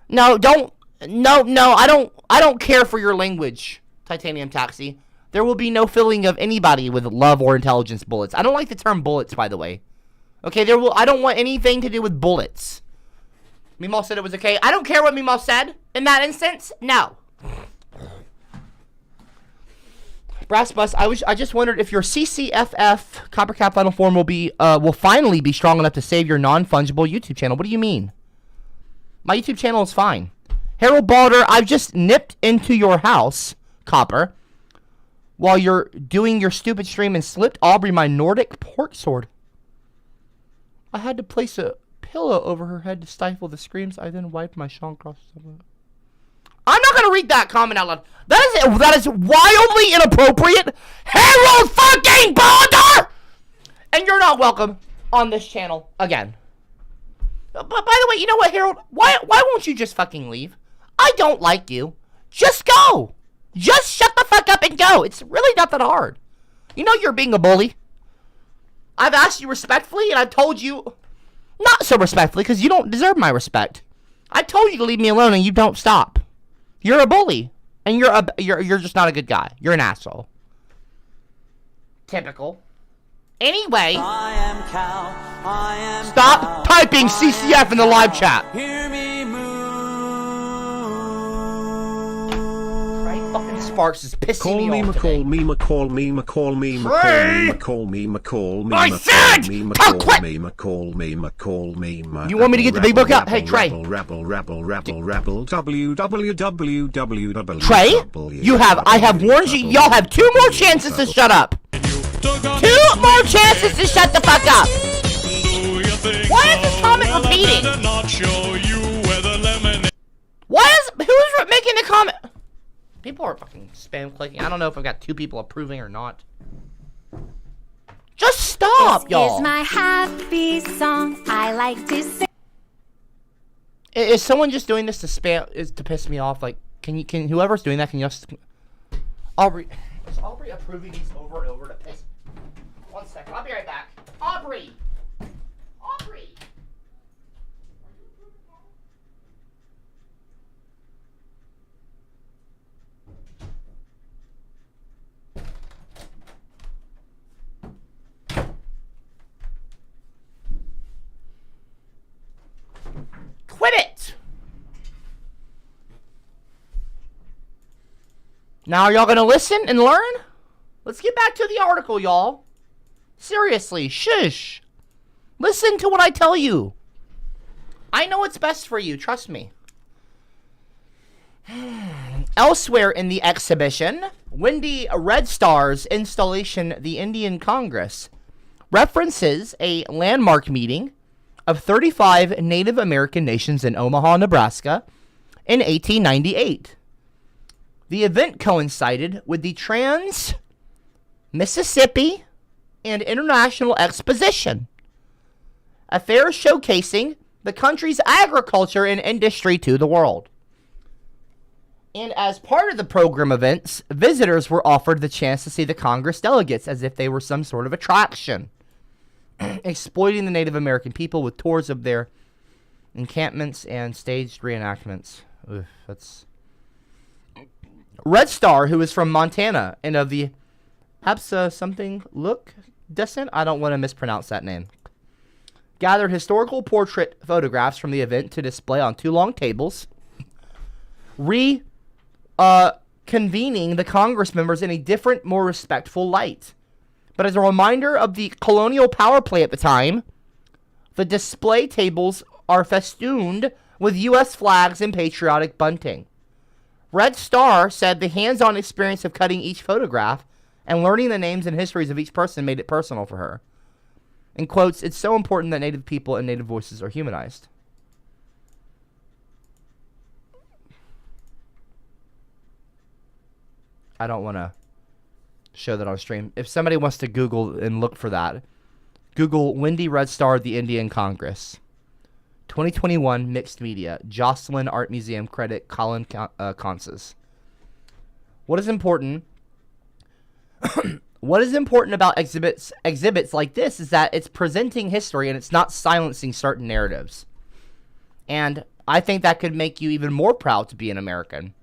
No, don't. No, I don't care for your language, Titanium Taxi. There will be no filling of anybody with love or intelligence bullets. I don't like the term bullets, by the way. Okay, I don't want anything to do with bullets. Meemaw said it was okay. I don't care what Meemaw said in that instance. No. Brass Bus, I just wondered if your CCFF CopperCab final form will finally be strong enough to save your non-fungible YouTube channel. What do you mean? My YouTube channel is fine. Harold Balder, I've just nipped into your house, Copper, while you're doing your stupid stream and slipped Aubrey my Nordic port sword. I had to place a pillow over her head to stifle the screams. I then wiped my Sean Cross. I'm not gonna read that comment out loud. That is wildly inappropriate. Harold fucking Bonder! And you're not welcome on this channel again. But by the way, you know what, Harold? Why won't you just fucking leave? I don't like you. Just go. Just shut the fuck up and go. It's really not that hard. You know you're being a bully. I've asked you respectfully, and I've told you not so respectfully because you don't deserve my respect. I told you to leave me alone, and you don't stop. You're a bully, and you're just not a good guy. You're an asshole. Typical. Anyway, stop typing CCF in the live chat. Fucking Sparks is pissing me off.
Call me, call me, call me, call me, call me,
I said,
call me, call me.
You want me to get the big book out? Hey, Trey. Trey, I have warned you. Y'all have 2 more chances to shut up. 2 more chances to shut the fuck up. Why is this comment repeating? Who's making the comment? People are fucking spam clicking. I don't know if I've got 2 people approving or not. Just stop, y'all.
This is my happy song. I like to sing.
Is someone just doing this to spam? To piss me off? Like, can whoever's doing that? Can you just Aubrey? Is Aubrey approving these over and over to piss? 1 second. I'll be right back. Aubrey. Aubrey. Quit it! Now are y'all gonna listen and learn? Let's get back to the article, y'all. Seriously, shush. Listen to what I tell you. I know what's best for you, trust me. Elsewhere in the exhibition, Wendy Red Star's installation, The Indian Congress, references a landmark meeting of 35 Native American nations in Omaha, Nebraska in 1898. The event coincided with the Trans-Mississippi and International Exposition, a fair showcasing the country's agriculture and industry to the world. And as part of the program events, visitors were offered the chance to see the Congress delegates as if they were some sort of attraction, exploiting the Native American people with tours of their encampments and staged reenactments. Oof, that's... Red Star, who is from Montana and of the Hapsa something look descent, I don't want to mispronounce that name, gathered historical portrait photographs from the event to display on 2 long tables, convening the Congress members in a different, more respectful light. But as a reminder of the colonial power play at the time, the display tables are festooned with U.S. flags and patriotic bunting. Red Star said the hands-on experience of cutting each photograph and learning the names and histories of each person made it personal for her. In quotes, it's so important that Native people and Native voices are humanized. I don't want to show that on stream. If somebody wants to Google and look for that, Google Wendy Red Star, The Indian Congress. 2021 Mixed Media. Jocelyn Art Museum credit Colin Conses. What is important? What is important about exhibits like this is that it's presenting history and it's not silencing certain narratives. And I think that could make you even more proud to be an American.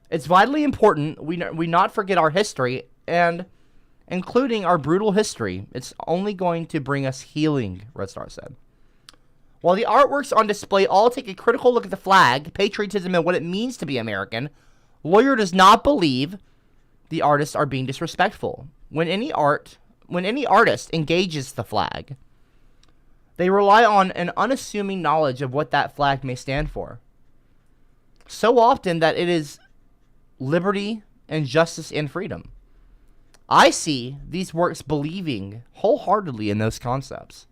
It's vitally important we not forget our history, and including our brutal history. It's only going to bring us healing, Red Star said. While the artworks on display all take a critical look at the flag, patriotism, and what it means to be American, Lawyer does not believe the artists are being disrespectful. When any artist engages the flag, they rely on an unassuming knowledge of what that flag may stand for. So often that it is liberty and justice and freedom. I see these works believing wholeheartedly in those concepts.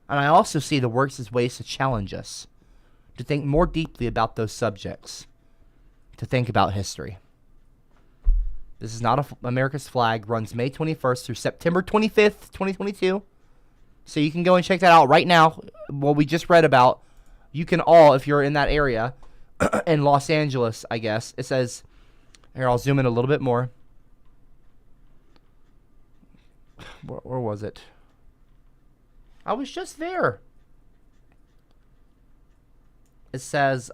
And I also see the works as ways to challenge us to think more deeply about those subjects. to think about history. This is not America's flag. Runs May 21st through September 25th, 2022. So you can go and check that out right now. What we just read about. You can all, if you're in that area, in Los Angeles, I guess. It says, here, I'll zoom in a little bit more. Where was it? I was just there. It says,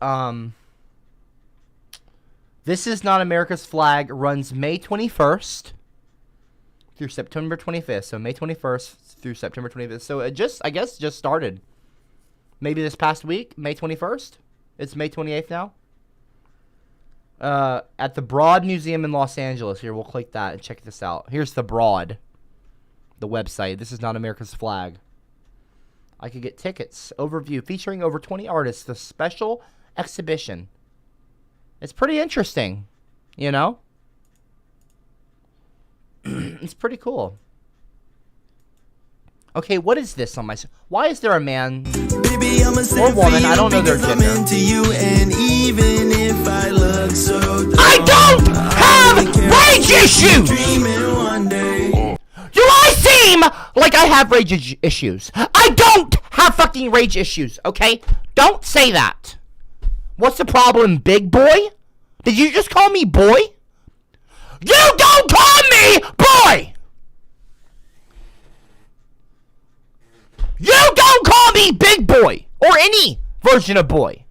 This Is Not America's Flag runs May 21st through September 25th. So May 21st through September 25th. So it I guess, just started. Maybe this past week, May 21st. It's May 28th now. At the Broad Museum in Los Angeles. Here, we'll click that and check this out. Here's the Broad, the website. This Is Not America's Flag. I could get tickets. Overview featuring over 20 artists. The special exhibition. It's pretty interesting, you know? It's pretty cool. Okay, what is this on my... Why is there a man
Baby,
or woman? I don't know their gender.
I'm into you, and even if I look so dumb,
I don't have rage issues! Do I seem like I have rage issues? I don't have fucking rage issues, okay? Don't say that. What's the problem, big boy? Did you just call me boy? You don't call me boy! You don't call me big boy! Or any version of boy.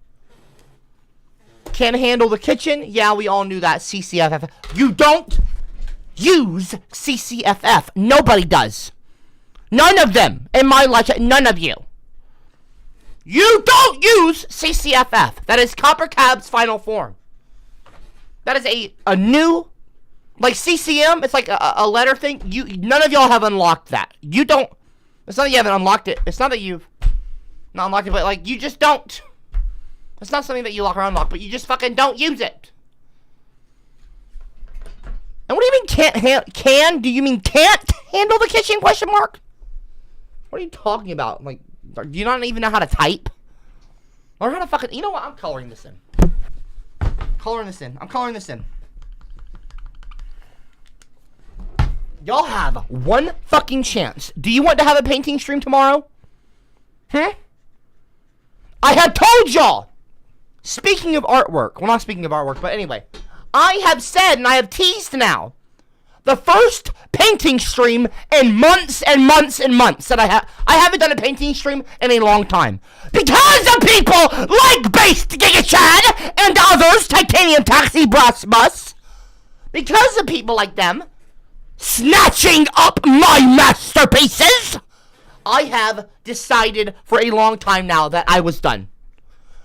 Can't handle the kitchen? Yeah, we all knew that. CCFF. You don't use CCFF. Nobody does. None of them in my life. None of you. You don't use CCFF. That is CopperCab's final form. That is a new, like CCM. It's like a letter thing. None of y'all have unlocked that. You don't. It's not that you haven't unlocked it. It's not that you've not unlocked it, but like you just don't. It's not something that you lock or unlock, but you just fucking don't use it. And what do you mean can't do you mean can't handle the kitchen, question mark? What are you talking about? Like, do you not even know how to type? Or how to fucking, you know what? I'm coloring this in. I'm coloring this in. Y'all have one fucking chance. Do you want to have a painting stream tomorrow? I had told y'all. Speaking of artwork. Well, not speaking of artwork, but anyway. I have said, and I have teased now, the first painting stream in months and months and months that I haven't done a painting stream in a long time. Because of people like Based Giga Chad and others, Titanium Taxi Brass Bus. Because of people like them snatching up my masterpieces, I have decided for a long time now that I was done.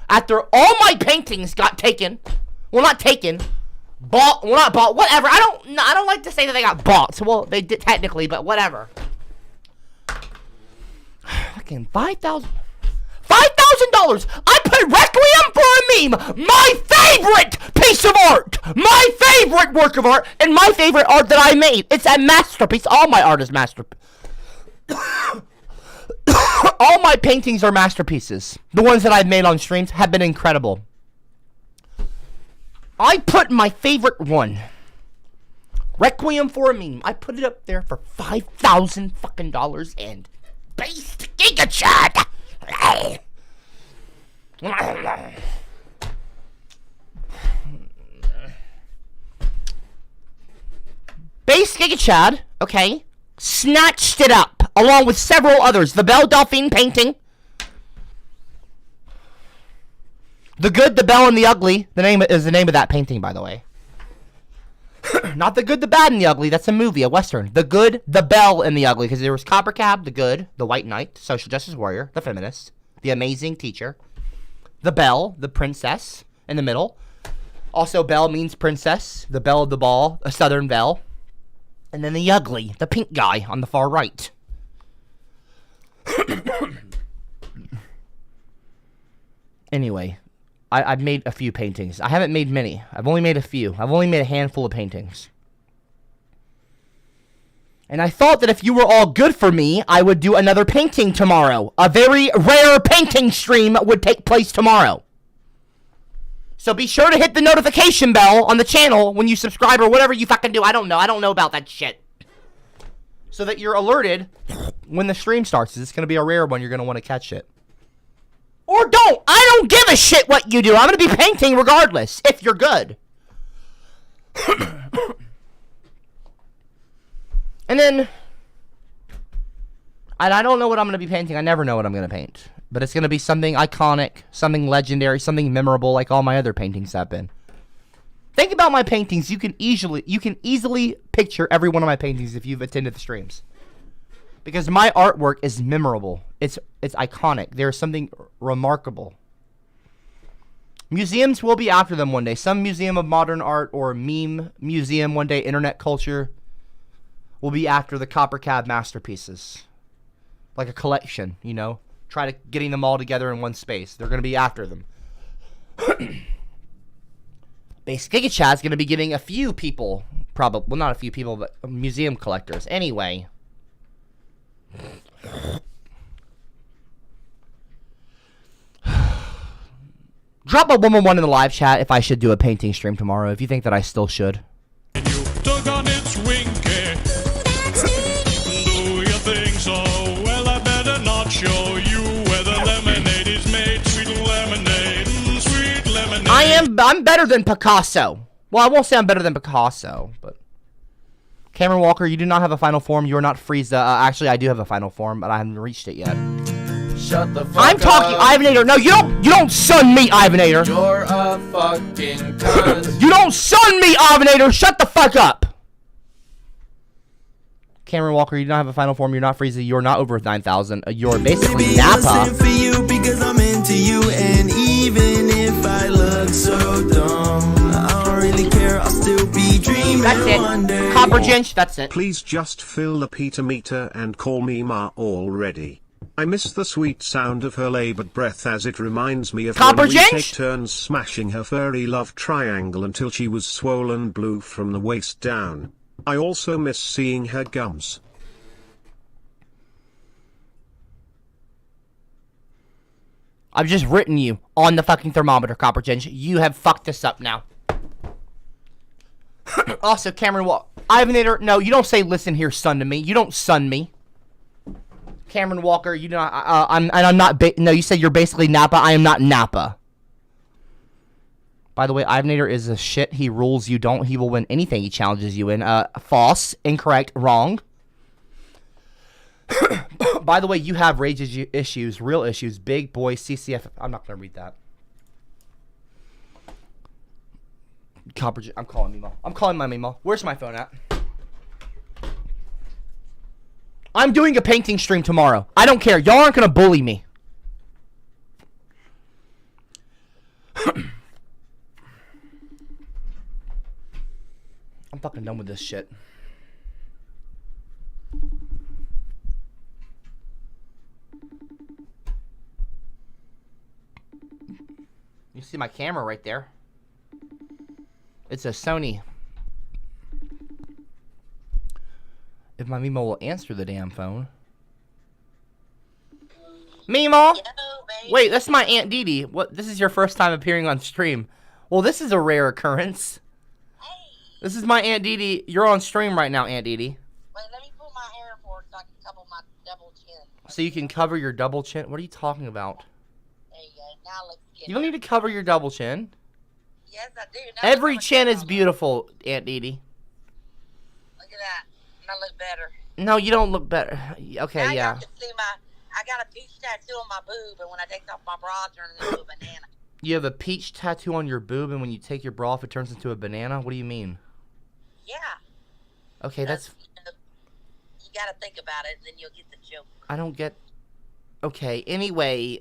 After all my paintings got taken, well, not taken, not bought, whatever. I don't like to say that they got bought. Well, they did technically, but whatever. Fucking $5,000. I put Requiem for a Meme, my favorite piece of art, my favorite work of art, and my favorite art that I made. It's a masterpiece. All my art is masterpiece. All my paintings are masterpieces. The ones that I've made on streams have been incredible. I put my favorite one, Requiem for a Meme. I put it up there for $5,000 fucking dollars and Based Giga Chad. Based Giga Chad, okay, snatched it up along with several others. The Belle Delphine painting. The Good, the Belle, and the Ugly. The name is the name of that painting, by the way. Not The Good, the Bad, and the Ugly. That's a movie, a Western. The Good, the Belle, and the Ugly. Because there was CopperCab, the Good, the White Knight, social justice warrior, the feminist, the amazing teacher. The Belle, the princess, in the middle. Also, Belle means princess. The belle of the ball, a southern belle. And then the Ugly, the pink guy on the far right. Anyway, I've made a few paintings. I haven't made many. I've only made a few. I've only made a handful of paintings. And I thought that if you were all good for me, I would do another painting tomorrow. A very rare painting stream would take place tomorrow. So be sure to hit the notification bell on the channel when you subscribe or whatever you fucking do. I don't know about that shit. So that you're alerted when the stream starts. It's going to be a rare one. You're going to want to catch it. Or don't. I don't give a shit what you do. I'm going to be painting regardless, if you're good. And then, I don't know what I'm going to be painting. I never know what I'm going to paint. But it's going to be something iconic, something legendary, something memorable like all my other paintings have been. Think about my paintings. You can easily picture every one of my paintings if you've attended the streams. Because my artwork is memorable. It's iconic. There's something remarkable. Museums will be after them one day. Some museum of modern art or meme museum one day, internet culture, will be after the CopperCab masterpieces. Like a collection, you know. Try to getting them all together in one space. They're going to be after them. Base Giga Chat's going to be getting a few people, probably, well, not a few people, but museum collectors. Anyway. Drop a 111 in the live chat if I should do a painting stream tomorrow, if you think that I still should.
Dug on its winky. Do you think so? Well, I better not show you where the lemonade is made. Sweet lemonade, sweet lemonade.
I'm better than Picasso. Well, I won't say I'm better than Picasso, but Cameron Walker, you do not have a final form. You are not Frieza. Actually, I do have a final form, but I haven't reached it yet.
Shut the fuck
I'm talking, Ivanator. No, you don't sun me, Ivanator.
You're a fucking cunt.
You don't sun me, Ivanator. Shut the fuck up. Cameron Walker, you do not have a final form. You're not Frieza. You're not over 9,000. You're basically
Baby,
Nappa.
I sing for you because I'm into you, and even if I look so dumb, I don't really care. I'll still be dreaming.
That's it.
One day.
Copper Ginch, that's it.
Please just fill the Peter meter and call me Ma already. I miss the sweet sound of her labored breath as it reminds me of when we take turns smashing her furry love triangle until she was swollen blue from the waist down. I also miss seeing her gums.
I've just written you on the fucking thermometer, Copper Ginch. You have fucked this up now. Also, Cameron Walker, Ivanator, no, you don't say listen here, son to me. You don't sun me. Cameron Walker, you know, I'm not. No, you said you're basically Nappa. I am not Nappa. By the way, Ivanator is a shit. He rules. You don't. He will win anything he challenges you in. False, incorrect, wrong. By the way, you have rage issues, real issues. Big boy CCF. I'm not gonna read that. I'm calling Mimo. I'm calling my Mimo. Where's my phone at? I'm doing a painting stream tomorrow. I don't care. Y'all aren't going to bully me. I'm fucking done with this shit. You see my camera right there. It's a Sony. If my Mimo will answer the damn phone. Mimo? Wait, that's my Aunt Dee Dee. What? This is your first time appearing on stream. Well, this is a rare occurrence. This is my Aunt Dee Dee. You're on stream right now, Aunt Dee Dee.
Wait, let me pull my hair forward so I can cover my double chin.
So you can cover your double chin? What are you talking about?
There you go. Now look good.
You don't need to cover your double chin.
Yes, I do. Now
Every chin is beautiful, Aunt Dee Dee.
Look at that. I look better.
No, you don't look better. Okay,
now
yeah.
You can see I got a peach tattoo on my boob, and when I take off my bra, it turns into a banana.
You have a peach tattoo on your boob, and when you take your bra off, it turns into a banana? What do you mean?
Yeah.
Okay, that's...
You gotta think about it, and then you'll get the joke.
I don't get... Okay, anyway...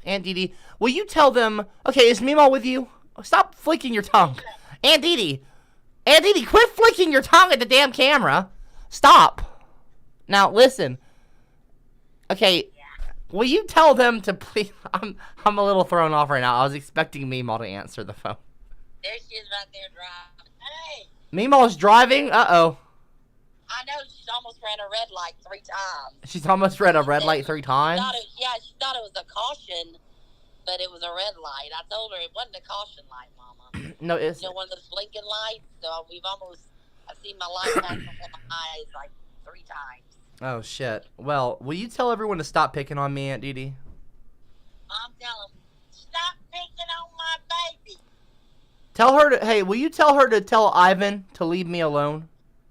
Aunt Dee Dee, will you tell them... Okay, is Mimo with you? Stop flicking your tongue. Aunt Dee Dee! Aunt Dee Dee, quit flicking your tongue at the damn camera. Stop. Now, listen. Okay, will you tell them to please... I'm a little thrown off right now. I was expecting Mimo to answer the phone.
There she is right there driving. Hey!
Mimo's driving? Uh-oh.
I know, she's almost ran a red light 3 times.
She's almost read a red light 3 times?
She thought it was a caution, but it was a red light. I told her it wasn't a caution light, Mama.
No, it's...
You know, one of those blinking lights? So I've seen my light pass before my eyes like 3 times.
Oh, shit. Well, will you tell everyone to stop picking on me, Aunt Dee Dee?
Mom, tell them, stop picking on my baby.
Tell her to... Hey, will you tell her to tell Ivan to leave me alone?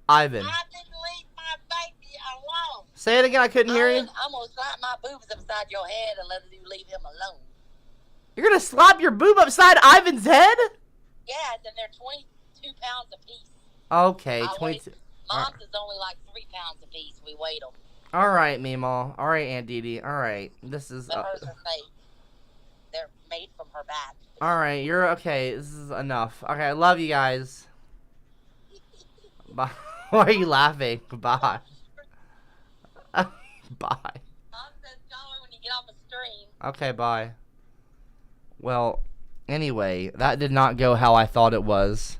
Ivan.
I didn't leave my baby alone.
Say it again, I couldn't hear you.
I'm going to slap my boobs upside your head and let you leave him alone.
You're going to slap your boob upside Ivan's head?
Yes, and they're 22 pounds apiece.
Okay, 22.
Mom's is only like 3 pounds apiece. We weighed them.
All right, Meemaw. All right, Aunt Dee Dee. All right. This is...
But hers are fake. They're made from her back.
All right, you're okay. This is enough. Okay, I love you guys. Bye. Why are you laughing? Bye. Bye.
Mom says call her when you get off the stream.
Okay, bye. Well, anyway, that did not go how I thought it was.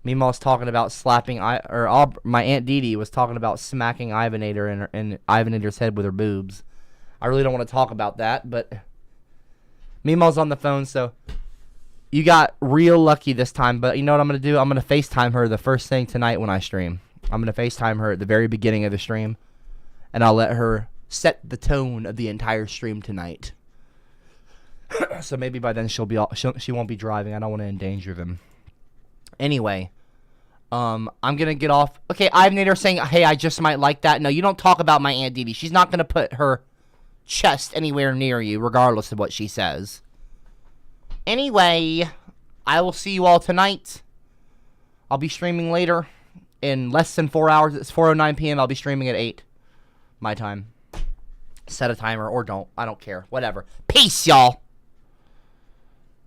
Meemaw's talking about slapping my Aunt Dee Dee was talking about smacking Ivanator in Ivanator's head with her boobs. I really don't want to talk about that, but Meemaw's on the phone, so you got real lucky this time. But you know what I'm going to do? I'm going to FaceTime her the first thing tonight when I stream. I'm going to FaceTime her at the very beginning of the stream, and I'll let her set the tone of the entire stream tonight. So maybe by then she won't be driving. I don't want to endanger them. Anyway, I'm gonna get off. Okay, Ivanator saying, "Hey, I just might like that." No, you don't talk about my Aunt Dee Dee. She's not gonna put her chest anywhere near you, regardless of what she says. Anyway, I will see you all tonight. I'll be streaming later in less than 4 hours. It's 4:09 p.m. I'll be streaming at 8 my time. Set a timer or don't. I don't care. Whatever. Peace, y'all.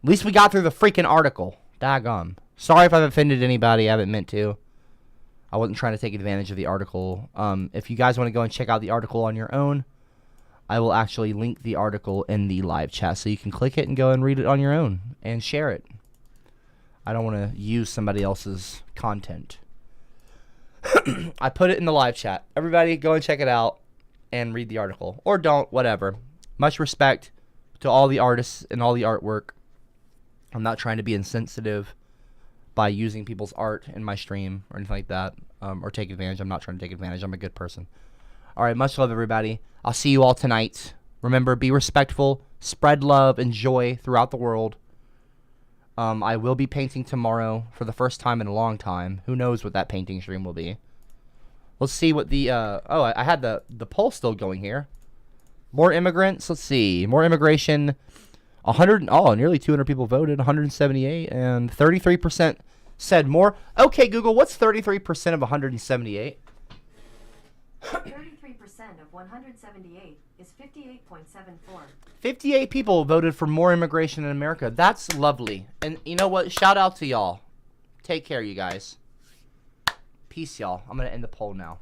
At least we got through the freaking article. Daggum. Sorry if I've offended anybody. I haven't meant to. I wasn't trying to take advantage of the article. If you guys want to go and check out the article on your own, I will actually link the article in the live chat so you can click it and go and read it on your own and share it. I don't want to use somebody else's content. I put it in the live chat. Everybody go and check it out and read the article. Or don't, whatever. Much respect to all the artists and all the artwork. I'm not trying to be insensitive by using people's art in my stream or anything like that, or take advantage. I'm not trying to take advantage. I'm a good person. All right, much love, everybody. I'll see you all tonight. Remember, be respectful, spread love and joy throughout the world. I will be painting tomorrow for the first time in a long time. Who knows what that painting stream will be. Let's see what the, I had the poll still going here. More immigrants, let's see. More immigration. Nearly 200 people voted, 178, and 33% said more. Okay, Google, what's 33% of 178?
33% of 178 is 58.74.
58 people voted for more immigration in America. That's lovely. And you know what? Shout out to y'all. Take care, you guys. Peace, y'all. I'm going to end the poll now.